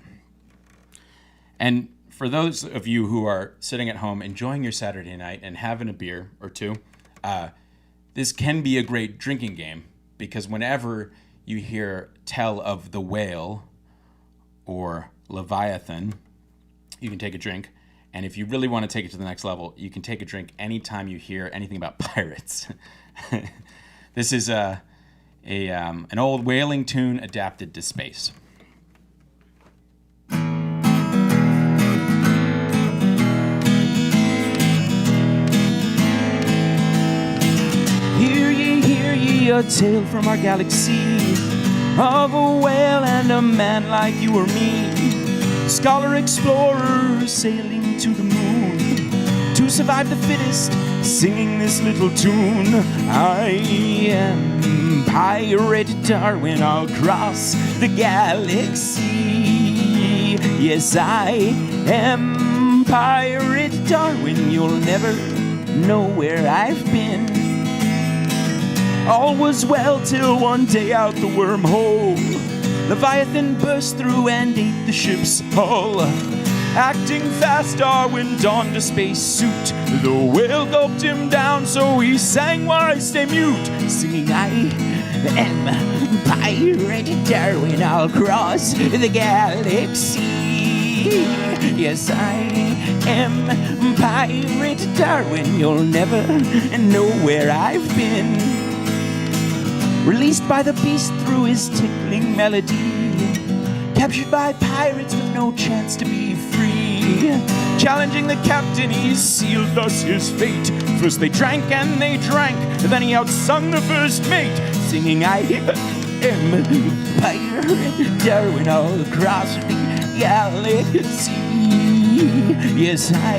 And for those of you who are sitting at home enjoying your Saturday night and having a beer or two, this can be a great drinking game, because whenever you hear tell of the whale or Leviathan, you can take a drink. And if you really want to take it to the next level, you can take a drink anytime you hear anything about pirates. This is an old whaling tune adapted to space. Hear ye, a tale from our galaxy of a whale and a man like you or me. Scholar explorer sailing to the moon to survive the fittest, singing this little tune. I am Pirate Darwin all across the galaxy. Yes, I am Pirate Darwin. You'll never know where I've been. All was well till one day out the wormhole Leviathan burst through and ate the ship's hull. Acting fast, Darwin donned a spacesuit. The whale gulped him down, so he sang while I stay mute, singing, I am Pirate Darwin all across the galaxy. Yes, I am Pirate Darwin. You'll never know where I've been. Released by the beast through his tickling melody, captured by pirates with no chance to be free. Challenging the captain, he sealed thus his fate. First they drank and they drank, then he outsung the first mate, singing, I am Pirate Darwin all across the galaxy. Yes, I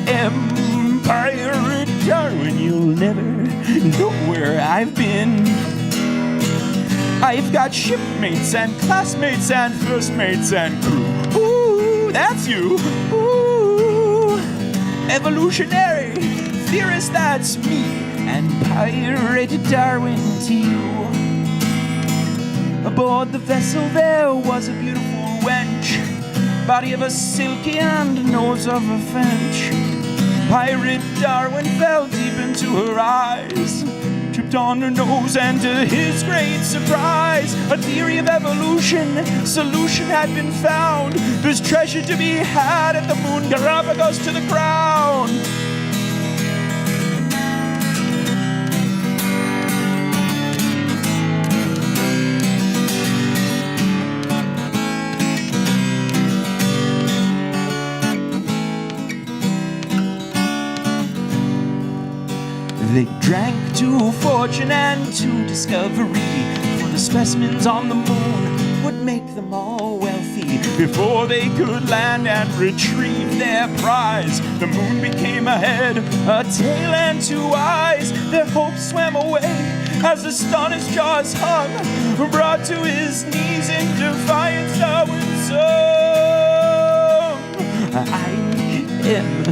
am Pirate Darwin. You'll never know where I've been. I've got shipmates and classmates and first mates and crew. Ooh, that's you. Ooh, evolutionary theorist, that's me. And Pirate Darwin to you. Aboard the vessel there was a beautiful wench, body of a silky and nose of a finch. Pirate Darwin fell deep into her eyes, tripped on her nose, and to his great surprise, a theory of evolution solution had been found. There's treasure to be had at the moon, Galapagos to the crown. They drank to fortune and to discovery, for the specimens on the moon would make them all wealthy. Before they could land and retrieve their prize, the moon became a head, a tail, and two eyes. Their hopes swam away as the astonished jaws hung, brought to his knees in defiance Darwin's song. I am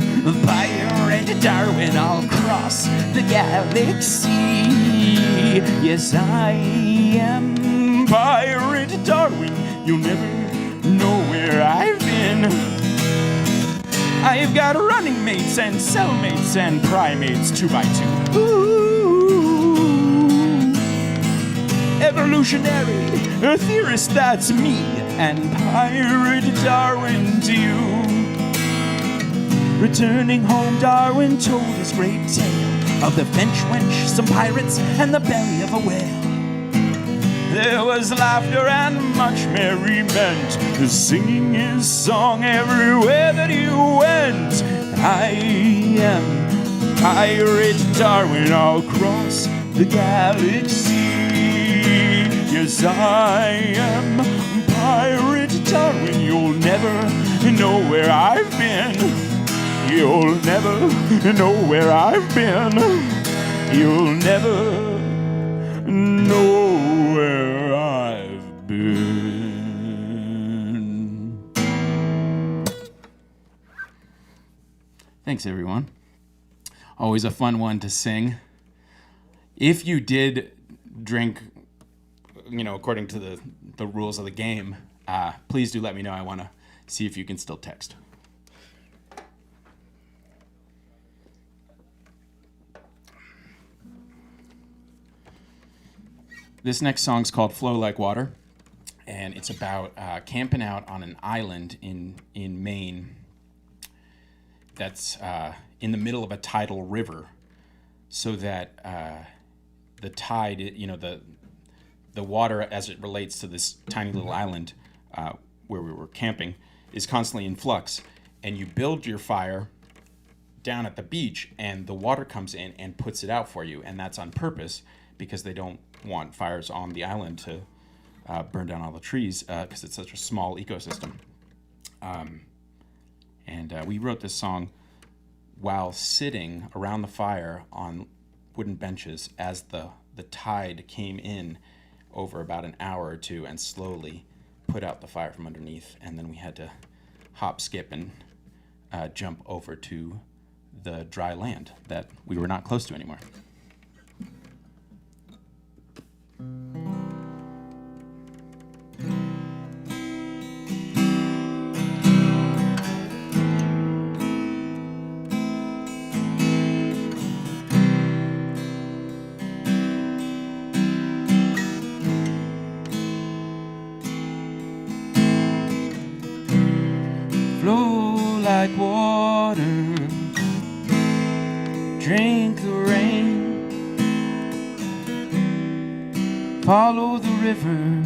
Pirate Darwin all across the galaxy. Yes, I am Pirate Darwin. You'll never know where I've been. I've got running mates and cellmates and primates 2 by 2. Ooh, evolutionary, a theorist, that's me. And Pirate Darwin to you. Returning home, Darwin told his great tale of the French wench, some pirates, and the belly of a whale. There was laughter and much merriment, singing his song everywhere that he went. I am Pirate Darwin all across the galaxy. Yes, I am Pirate Darwin. You'll never know where I've been. You'll never know where I've been. You'll never know where I've been. Thanks, everyone. Always a fun one to sing. If you did drink, according to the rules of the game, please do let me know. I want to see if you can still text. This next song's called Flow Like Water, and it's it's about camping out on an island in Maine that's in the middle of a tidal river, so that the tide, the water as it relates to this tiny little island where we were camping is constantly in flux. And you build your fire down at the beach, and the water comes in and puts it out for you. And that's on purpose, because they don't want fires on the island to burn down all the trees, because it's such a small ecosystem. And we wrote this song while sitting around the fire on wooden benches as the tide came in over about an hour or two and slowly put out the fire from underneath. And then we had to hop, skip, and jump over to the dry land that we were not close to anymore. Flow like water, drink the rain, follow the river,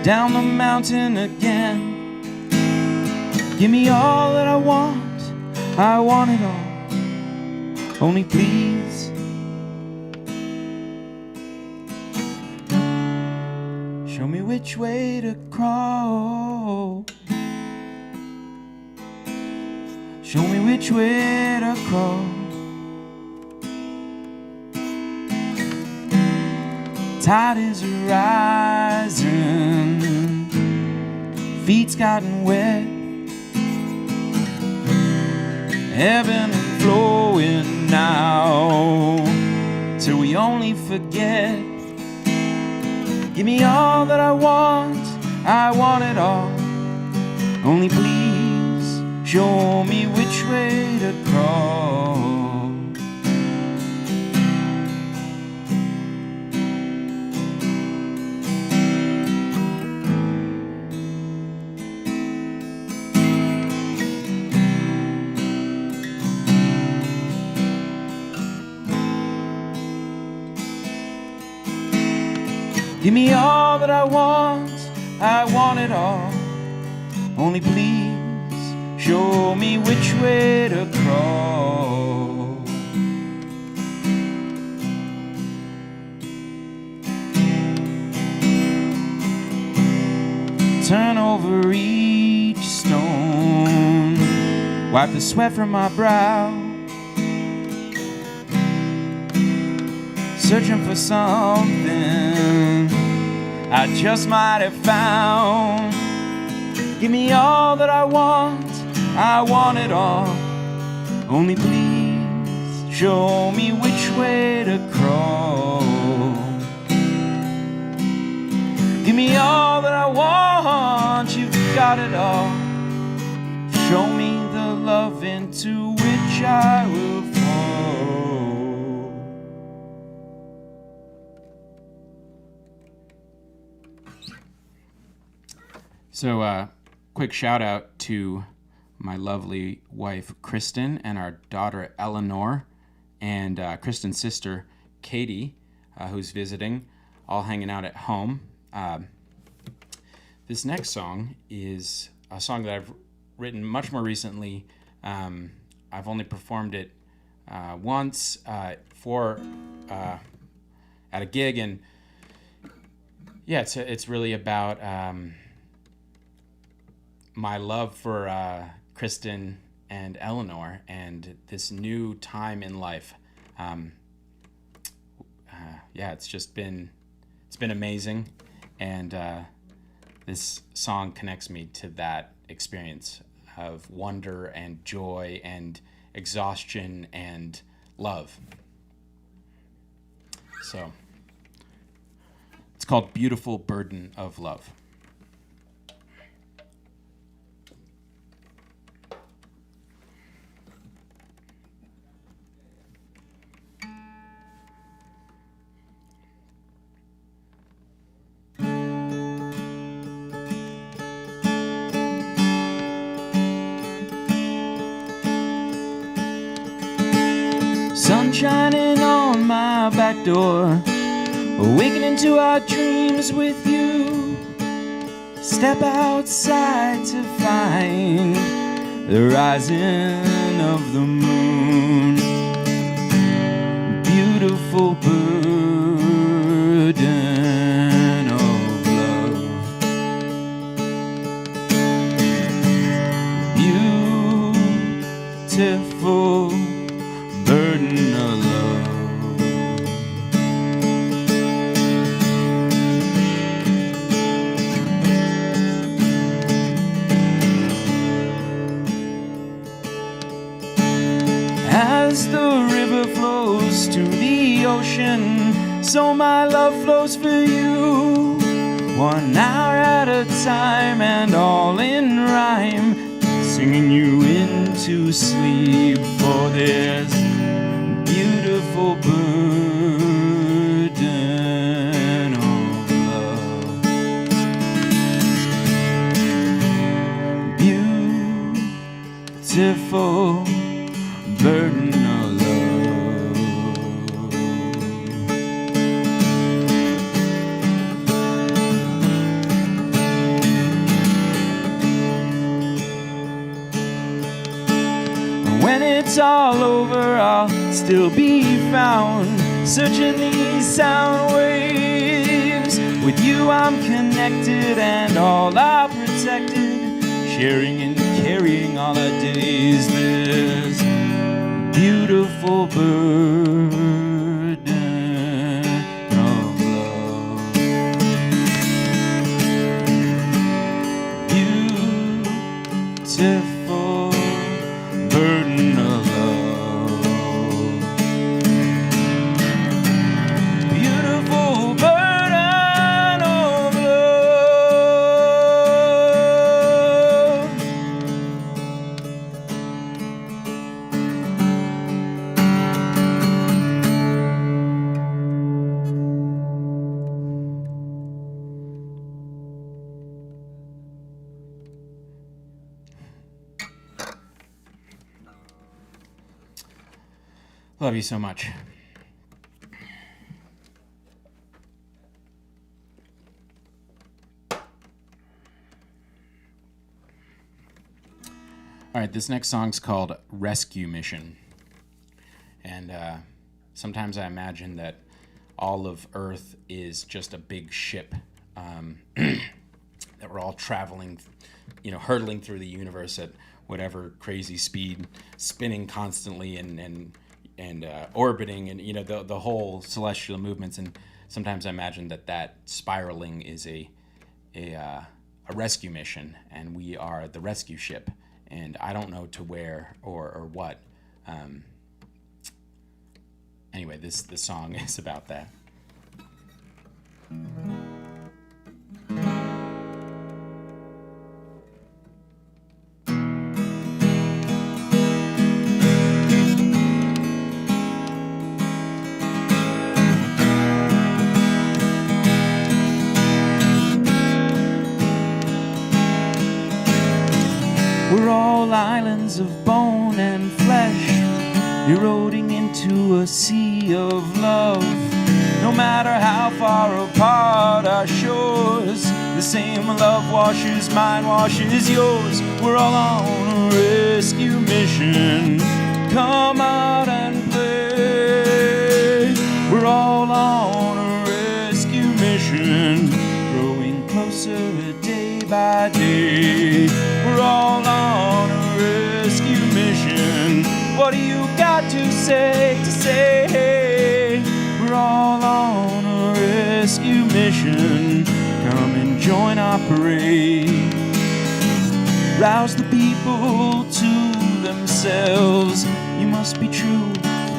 down the mountain again. Give me all that I want it all, only please. Show me which way to crawl. Show me which way to crawl. Tide is rising, feet's gotten wet, ebbing and flowing now, till we only forget. Give me all that I want it all, only please show me which way to crawl. Give me all that I want it all, only please show me which way to crawl. Turn over each stone, wipe the sweat from my brow, searching for something I just might have found. Give me all that I want it all, only please show me which way to crawl. Give me all that I want, you've got it all. Show me the love into which I will fall. So, quick shout out to my lovely wife, Kristen, and our daughter, Eleanor, and Kristen's sister, Katie, who's visiting, all hanging out at home. This next song is a song that I've written much more recently. I've only performed it once at a gig, and yeah, it's really about my love for Kristen and Eleanor and this new time in life. It's been amazing, and this song connects me to that experience of wonder and joy and exhaustion and love. So it's called Beautiful Burden of Love. shining on my back door, awakening to our dreams with you. Step outside to find the rising of the moon. Beautiful burden of love. Beautiful burden of love. As the river flows to the ocean, so my love flows for you. 1 hour at a time and all in rhyme, singing you into sleep. For this beautiful burden of love. Beautiful burden of love. When it's all over, I'll still be found, searching these sound waves. With you I'm connected and all are protected, sharing and carrying all our days. This beautiful burden of love. Beautiful burden of love. Beautiful burden of love. Love you so much. All right, this next song's called Rescue Mission. And sometimes I imagine that all of Earth is just a big ship that we're all traveling, hurtling through the universe at whatever crazy speed, spinning constantly and orbiting, and the whole celestial movements. And sometimes I imagine that spiraling is a rescue mission, and we are the rescue ship. And I don't know to where or what. Anyway, this song is about that. We're all islands of bone and flesh, eroding into a sea of love. No matter how far apart our shores, the same love washes mine, washes yours. We're all on a rescue mission. Come out and play. We're all on a rescue mission, growing closer day by day. We're all on a rescue mission. What do you got to say, We're all on a rescue mission. Come and join our parade. Rouse the people to themselves. You must be true,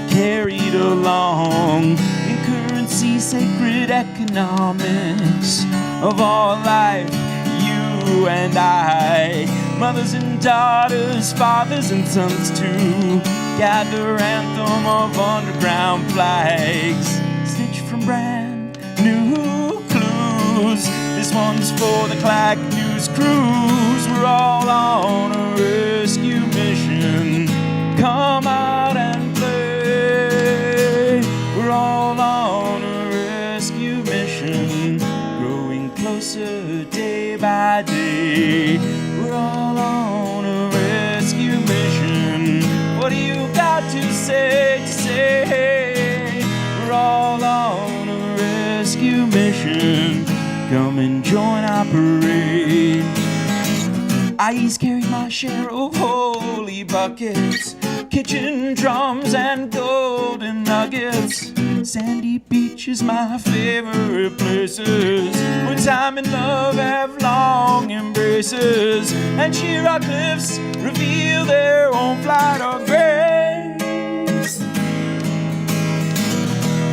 carried along in currency, sacred economics of all life. You and I, mothers and daughters, fathers and sons too, gather anthem of underground flags, stitched from brand new clues. This one's for the Clack News crews. We're all on a rescue mission. Come out and play. got to say, we're all on a rescue mission. Come and join our parade. I's carried my share of holy buckets, kitchen drums and golden nuggets. Sandy Beach is my favorite places, where time and love have long embraces, and sheer cliffs reveal their own flight of grace.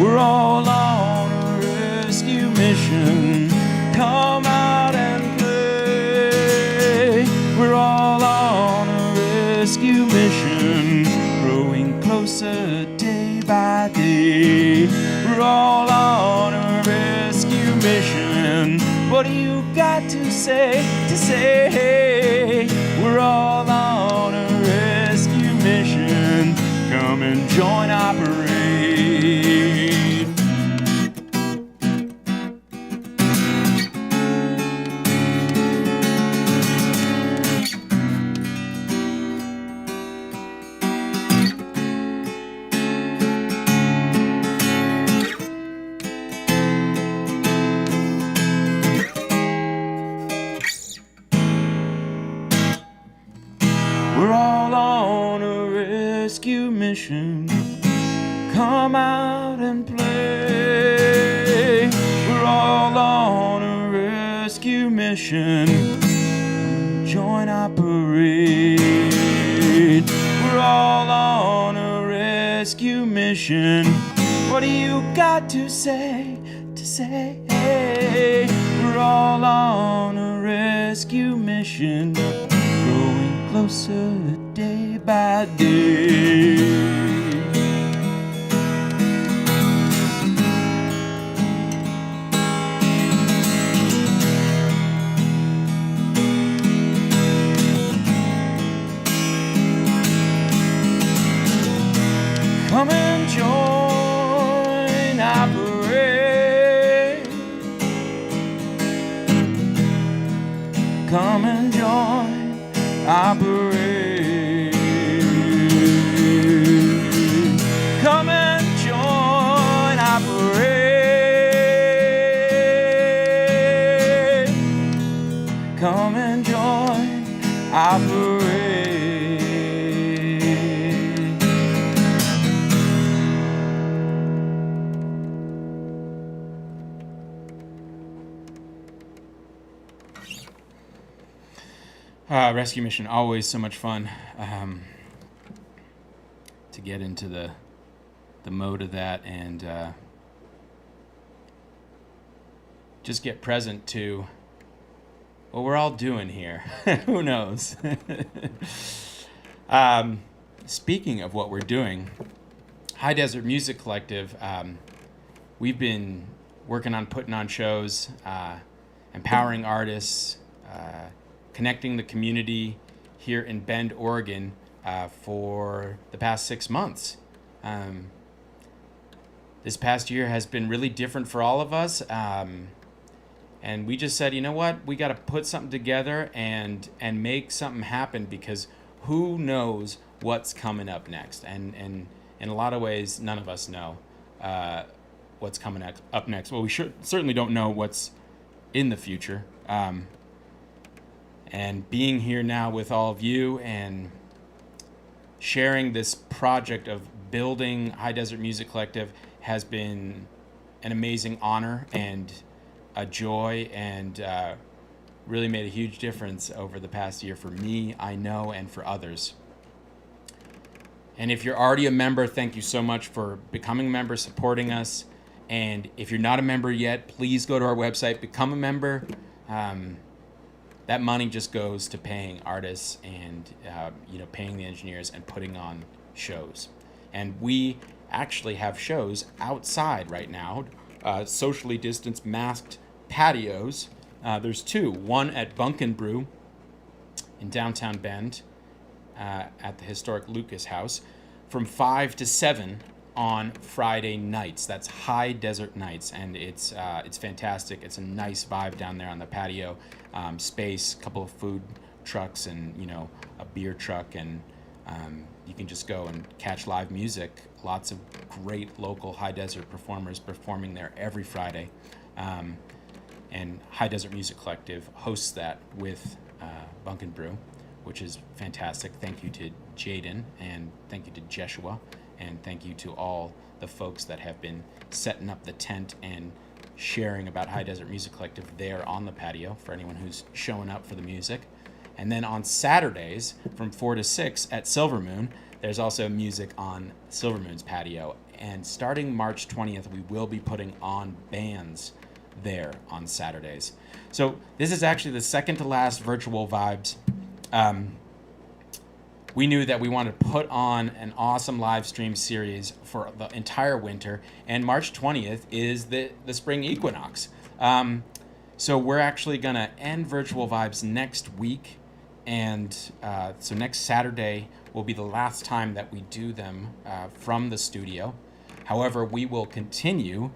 We're all on a rescue mission. Come out and play. We're all on a rescue mission, growing closer day by day. We're all on a rescue mission. What do you got to say, we're all on a rescue mission. Come and join our parade. We're all on a rescue mission. Come out and play. We're all on a rescue mission. Join our parade. We're all on a rescue mission. What do you got to say, we're all on a rescue mission, growing closer day by day. Come and join our parade. Come and join our parade. Come and join our parade. Come and join our parade. Rescue mission, always so much fun to get into the mode of that and just get present to what we're all doing here. Who knows? Speaking of what we're doing, High Desert Music Collective, we've been working on putting on shows, empowering artists, connecting the community here in Bend, Oregon, for the past 6 months. This past year has been really different for all of us, and we just said, you know what, we got to put something together and make something happen, because who knows what's coming up next? And in a lot of ways, none of us know what's coming up next. Well, we certainly don't know what's in the future. And being here now with all of you and sharing this project of building High Desert Music Collective has been an amazing honor and a joy, and really made a huge difference over the past year for me, I know, and for others. And if you're already a member, thank you so much for becoming a member, supporting us. And if you're not a member yet, please go to our website, become a member. That money just goes to paying artists and paying the engineers and putting on shows. And we actually have shows outside right now, socially distanced, masked patios. There's two, one at Bunk and Brew in downtown Bend at the historic Lucas House from 5 to 7 on Friday nights. That's High Desert Nights, and it's fantastic. It's a nice vibe down there on the patio space, a couple of food trucks and a beer truck, and You can just go and catch live music. Lots of great local High Desert performers performing there every Friday. And High Desert Music Collective hosts that with Bunk and Brew, which is fantastic. Thank you to Jaden, and thank you to Jeshua, and thank you to all the folks that have been setting up the tent and sharing about High Desert Music Collective there on the patio for anyone who's showing up for the music. And then on Saturdays from 4 to 6 at Silver Moon, there's also music on Silver Moon's patio. And starting March 20th, we will be putting on bands there on Saturdays. So this is actually the second to last Virtual Vibes. We knew that we wanted to put on an awesome live stream series for the entire winter, and March 20th is the spring equinox. So we're actually going to end Virtual Vibes next week, and so next Saturday will be the last time that we do them from the studio. However, we will continue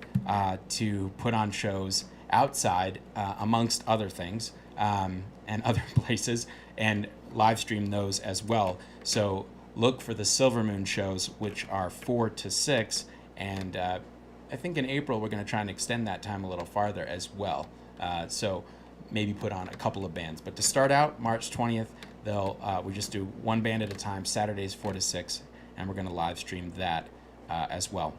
to put on shows outside, amongst other things, and other places, and live stream those as well. So look for the Silver Moon shows, which are 4 to 6, and I think in April we're going to try and extend that time a little farther as well. So maybe put on a couple of bands. But to start out, March 20th, we just do one band at a time, Saturdays 4 to 6, and we're going to live stream that as well.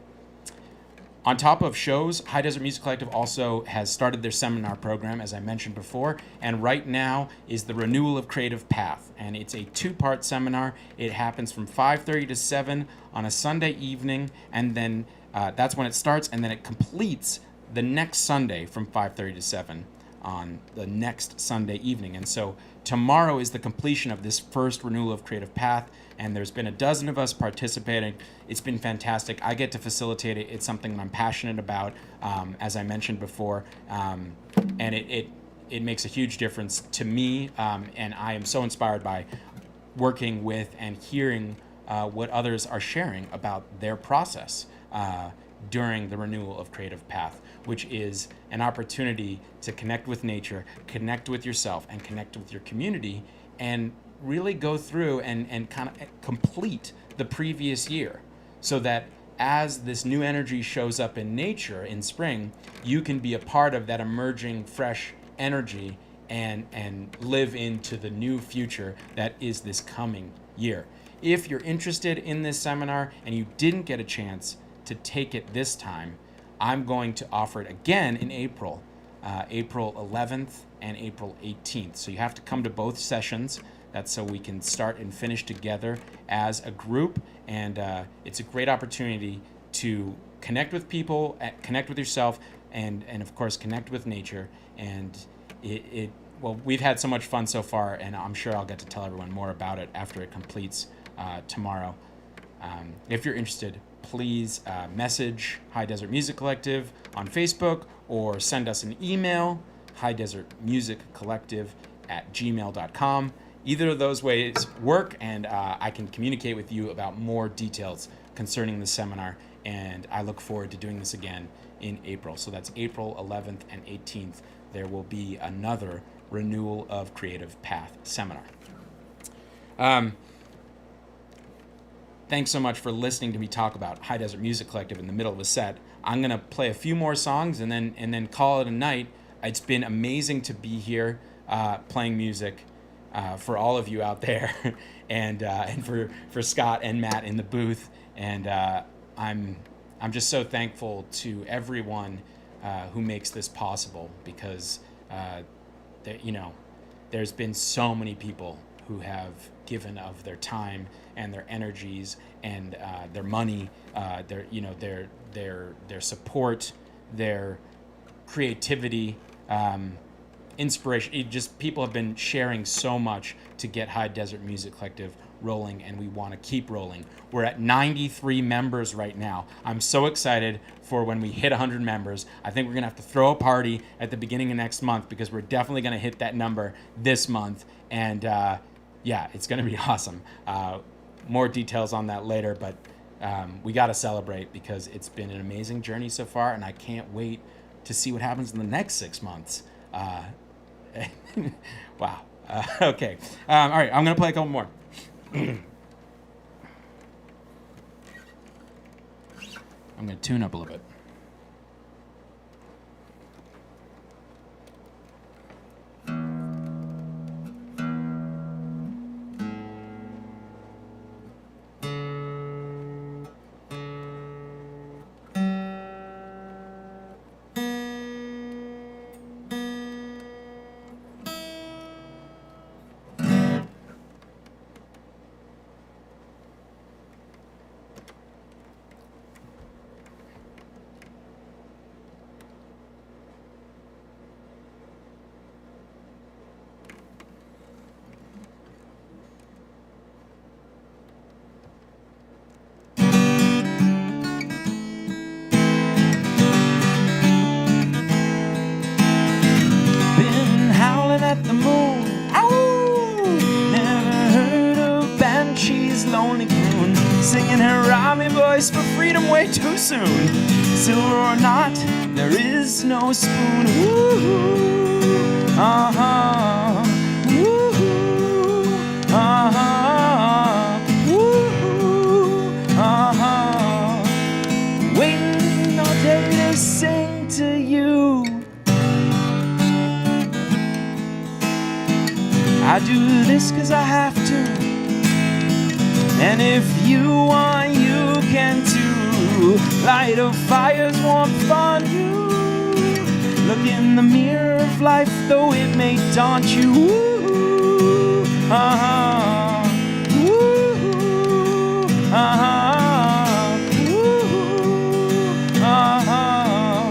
On top of shows, High Desert Music Collective also has started their seminar program, as I mentioned before, and right now is the Renewal of Creative Path, and it's a 2-part seminar. It happens from 5:30 to 7 on a Sunday evening, and then that's when it starts, and then it completes the next Sunday from 5:30 to 7 on the next Sunday evening. And so tomorrow is the completion of this first Renewal of Creative Path, and there's been a dozen of us participating. It's been fantastic. I get to facilitate it. It's something that I'm passionate about, as I mentioned before, and it makes a huge difference to me, and I am so inspired by working with and hearing what others are sharing about their process during the Renewal of Creative Path, which is an opportunity to connect with nature, connect with yourself, and connect with your community, and really go through and kind of complete the previous year, so that as this new energy shows up in nature in spring, you can be a part of that emerging fresh energy and live into the new future that is this coming year. If you're interested in this seminar and you didn't get a chance to take it this time, I'm going to offer it again in April, April 11th and April 18th. So you have to come to both sessions. That's so we can start and finish together as a group. And it's a great opportunity to connect with people, connect with yourself, and of course, connect with nature. And well, we've had so much fun so far, and I'm sure I'll get to tell everyone more about it after it completes tomorrow. If you're interested, please message High Desert Music Collective on Facebook or send us an email, highdesertmusiccollective@gmail.com. Either of those ways work, and I can communicate with you about more details concerning the seminar, and I look forward to doing this again in April. So that's April 11th and 18th. There will be another Renewal of Creative Path seminar. Thanks so much for listening to me talk about High Desert Music Collective in the middle of a set. I'm going to play a few more songs and then call it a night. It's been amazing to be here playing music for all of you out there, and for Scott and Matt in the booth. And I'm just so thankful to everyone who makes this possible, because there's been so many people who have given of their time and their energies and their money, their support, their creativity, inspiration. People have been sharing so much to get High Desert Music Collective rolling, and we want to keep rolling. We're at 93 members right now. I'm so excited for when we hit 100 members. I think we're going to have to throw a party at the beginning of next month, because we're definitely going to hit that number this month. And yeah, it's going to be awesome. More details on that later, but we got to celebrate, because it's been an amazing journey so far, and I can't wait to see what happens in the next 6 months. Wow. Okay. All right, I'm going to play a couple more. I'm going to tune up a little bit. At the moon, ow! Never heard of Banshee's lonely croon, singing her rhyming voice for freedom way too soon. Silver or not, there is no spoon. Woo-hoo, uh-huh, woo-hoo, uh-huh, woo-hoo, uh-huh. Waiting all day to sing to you. I do this 'cause I have to, and if you want, you can too. Light of fires, warmth on you. Look in the mirror of life, though it may daunt you. Woo, uh-huh, woo, uh-huh, woo, uh-huh.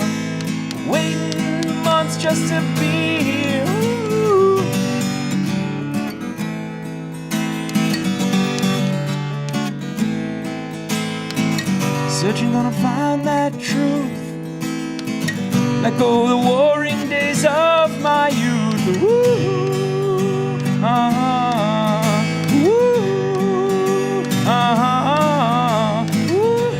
Waiting months just to be here. Searching, gonna find that truth. Let go the warring days of my youth. Woo, uh-huh, woo, uh-huh, woo,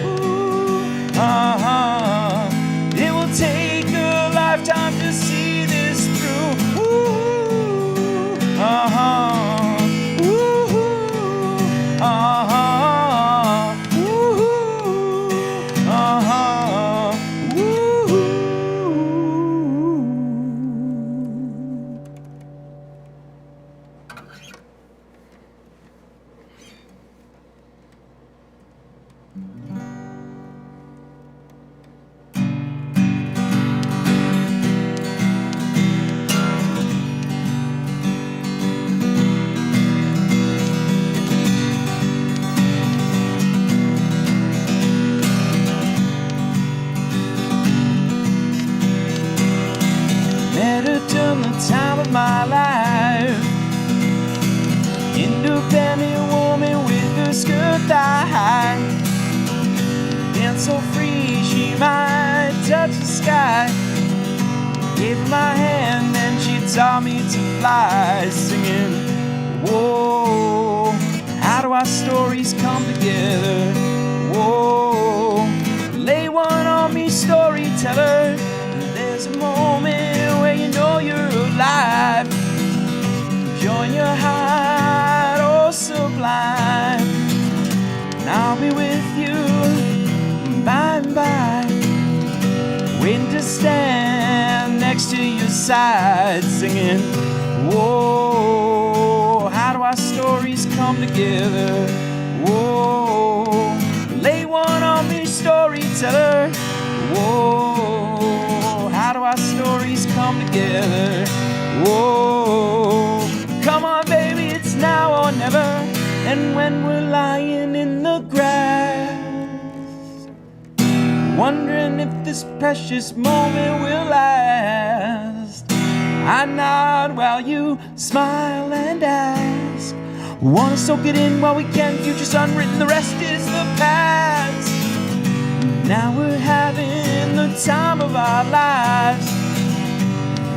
uh-huh. It will take a lifetime to see this through. Woo, uh-huh, woo, uh-huh. Time of my life, independent woman with a skirt thigh high, and so free she might touch the sky. Gave her my hand and she taught me to fly, singing, whoa, how do our stories come together? Whoa, lay one on me, storyteller. There's a moment where you know you're alive. Join your heart, oh sublime. And I'll be with you by and by, waiting to stand next to your side, singing, whoa, how do our stories come together? Whoa, lay one on me, storyteller. Whoa, how do our stories come together? Whoa, come on baby, it's now or never. And when we're lying in the grass, wondering if this precious moment will last, I nod while you smile and ask, wanna soak it in while we can, future's unwritten, the rest is the past. Now we're having the time of our lives.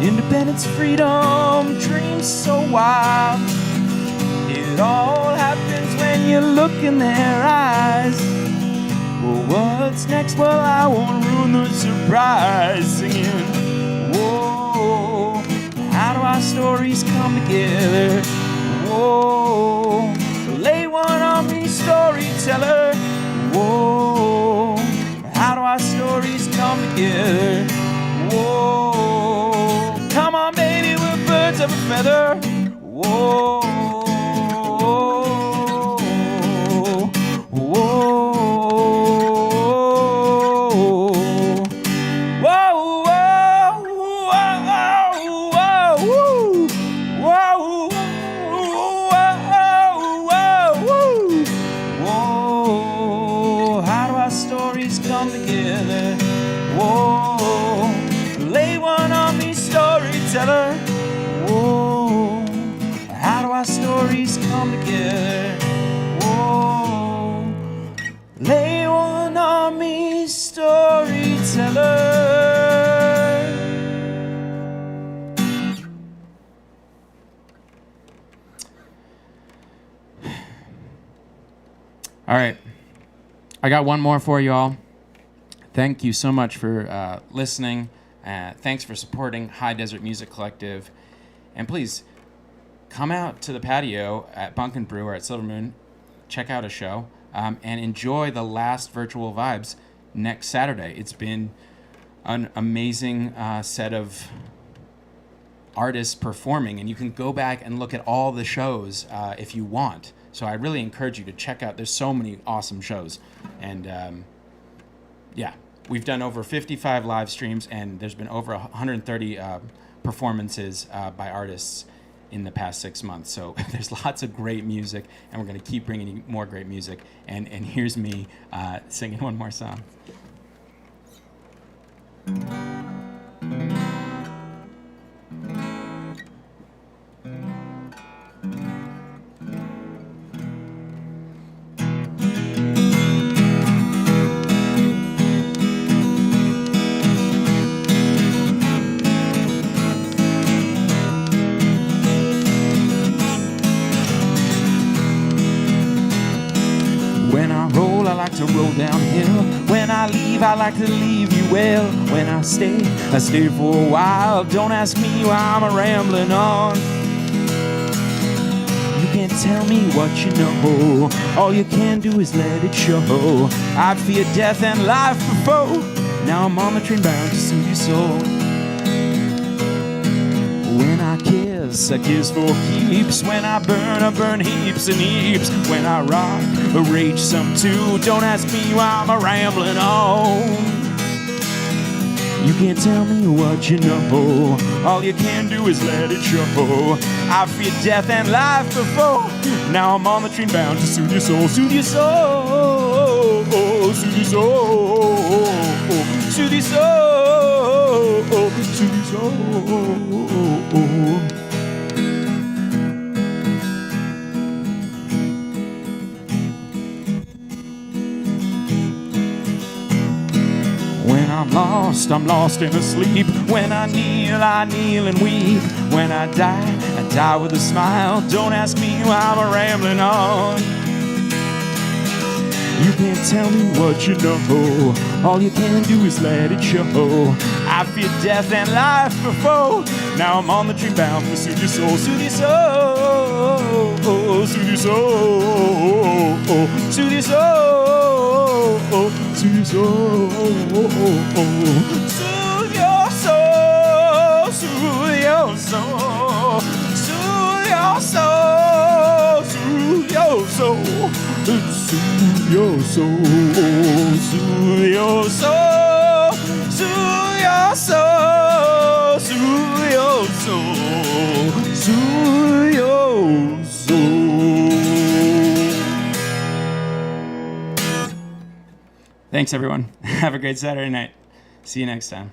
Independence, freedom, dreams so wild. It all happens when you look in their eyes. Well, what's next? Well, I won't ruin the surprise. Singing, whoa, how do our stories come together? Whoa, lay one on me, storyteller. Whoa, how do our stories come together. Whoa, lay one on me, storyteller. Whoa, how do our stories come together? Whoa, lay one on me, storyteller. All right, I got one more for you all. Thank you so much for listening. Thanks for supporting High Desert Music Collective. And please, come out to the patio at Bunk and Brew or at Silver Moon, check out a show, and enjoy the last Virtual Vibes next Saturday. It's been an amazing set of artists performing, and you can go back and look at all the shows if you want. So I really encourage you to check out. There's so many awesome shows. And yeah, we've done over 55 live streams, and there's been over 130 performances by artists in the past 6 months. So there's lots of great music, and we're going to keep bringing you more great music. And here's me singing one more song. To roll downhill. When I leave, I like to leave you well. When I stay for a while. Don't ask me why I'm rambling on. You can't tell me what you know. All you can do is let it show. I'd fear death and life before. Now I'm on the train bound to soothe your soul. When I kiss for keeps. When I burn heaps and heaps. When I rock, rage some too. Don't ask me why I'm rambling on. You can't tell me what you know. All you can do is let it show. I fear death and life before. Now I'm on the train bound to soothe your soul. Soothe your soul. Soothe your soul. Soothe your soul. Soothe your soul. I'm lost in a sleep. When I kneel and weep. When I die with a smile. Don't ask me why I'm rambling on. You can't tell me what you know. All you can do is let it show. I fear death and life before. Now I'm on the train bound to soothe your soul. Soothe your soul. Soothe your soul. Soothe your soul. Soothe your soul. Soothe your soul. Soothe your soul. Soothe your soul. Soothe your soul. Soothe your soul. Soothe your soul. Soothe your soul. Soothe your soul. Soothe your soul. Thanks, everyone. Have a great Saturday night. See you next time.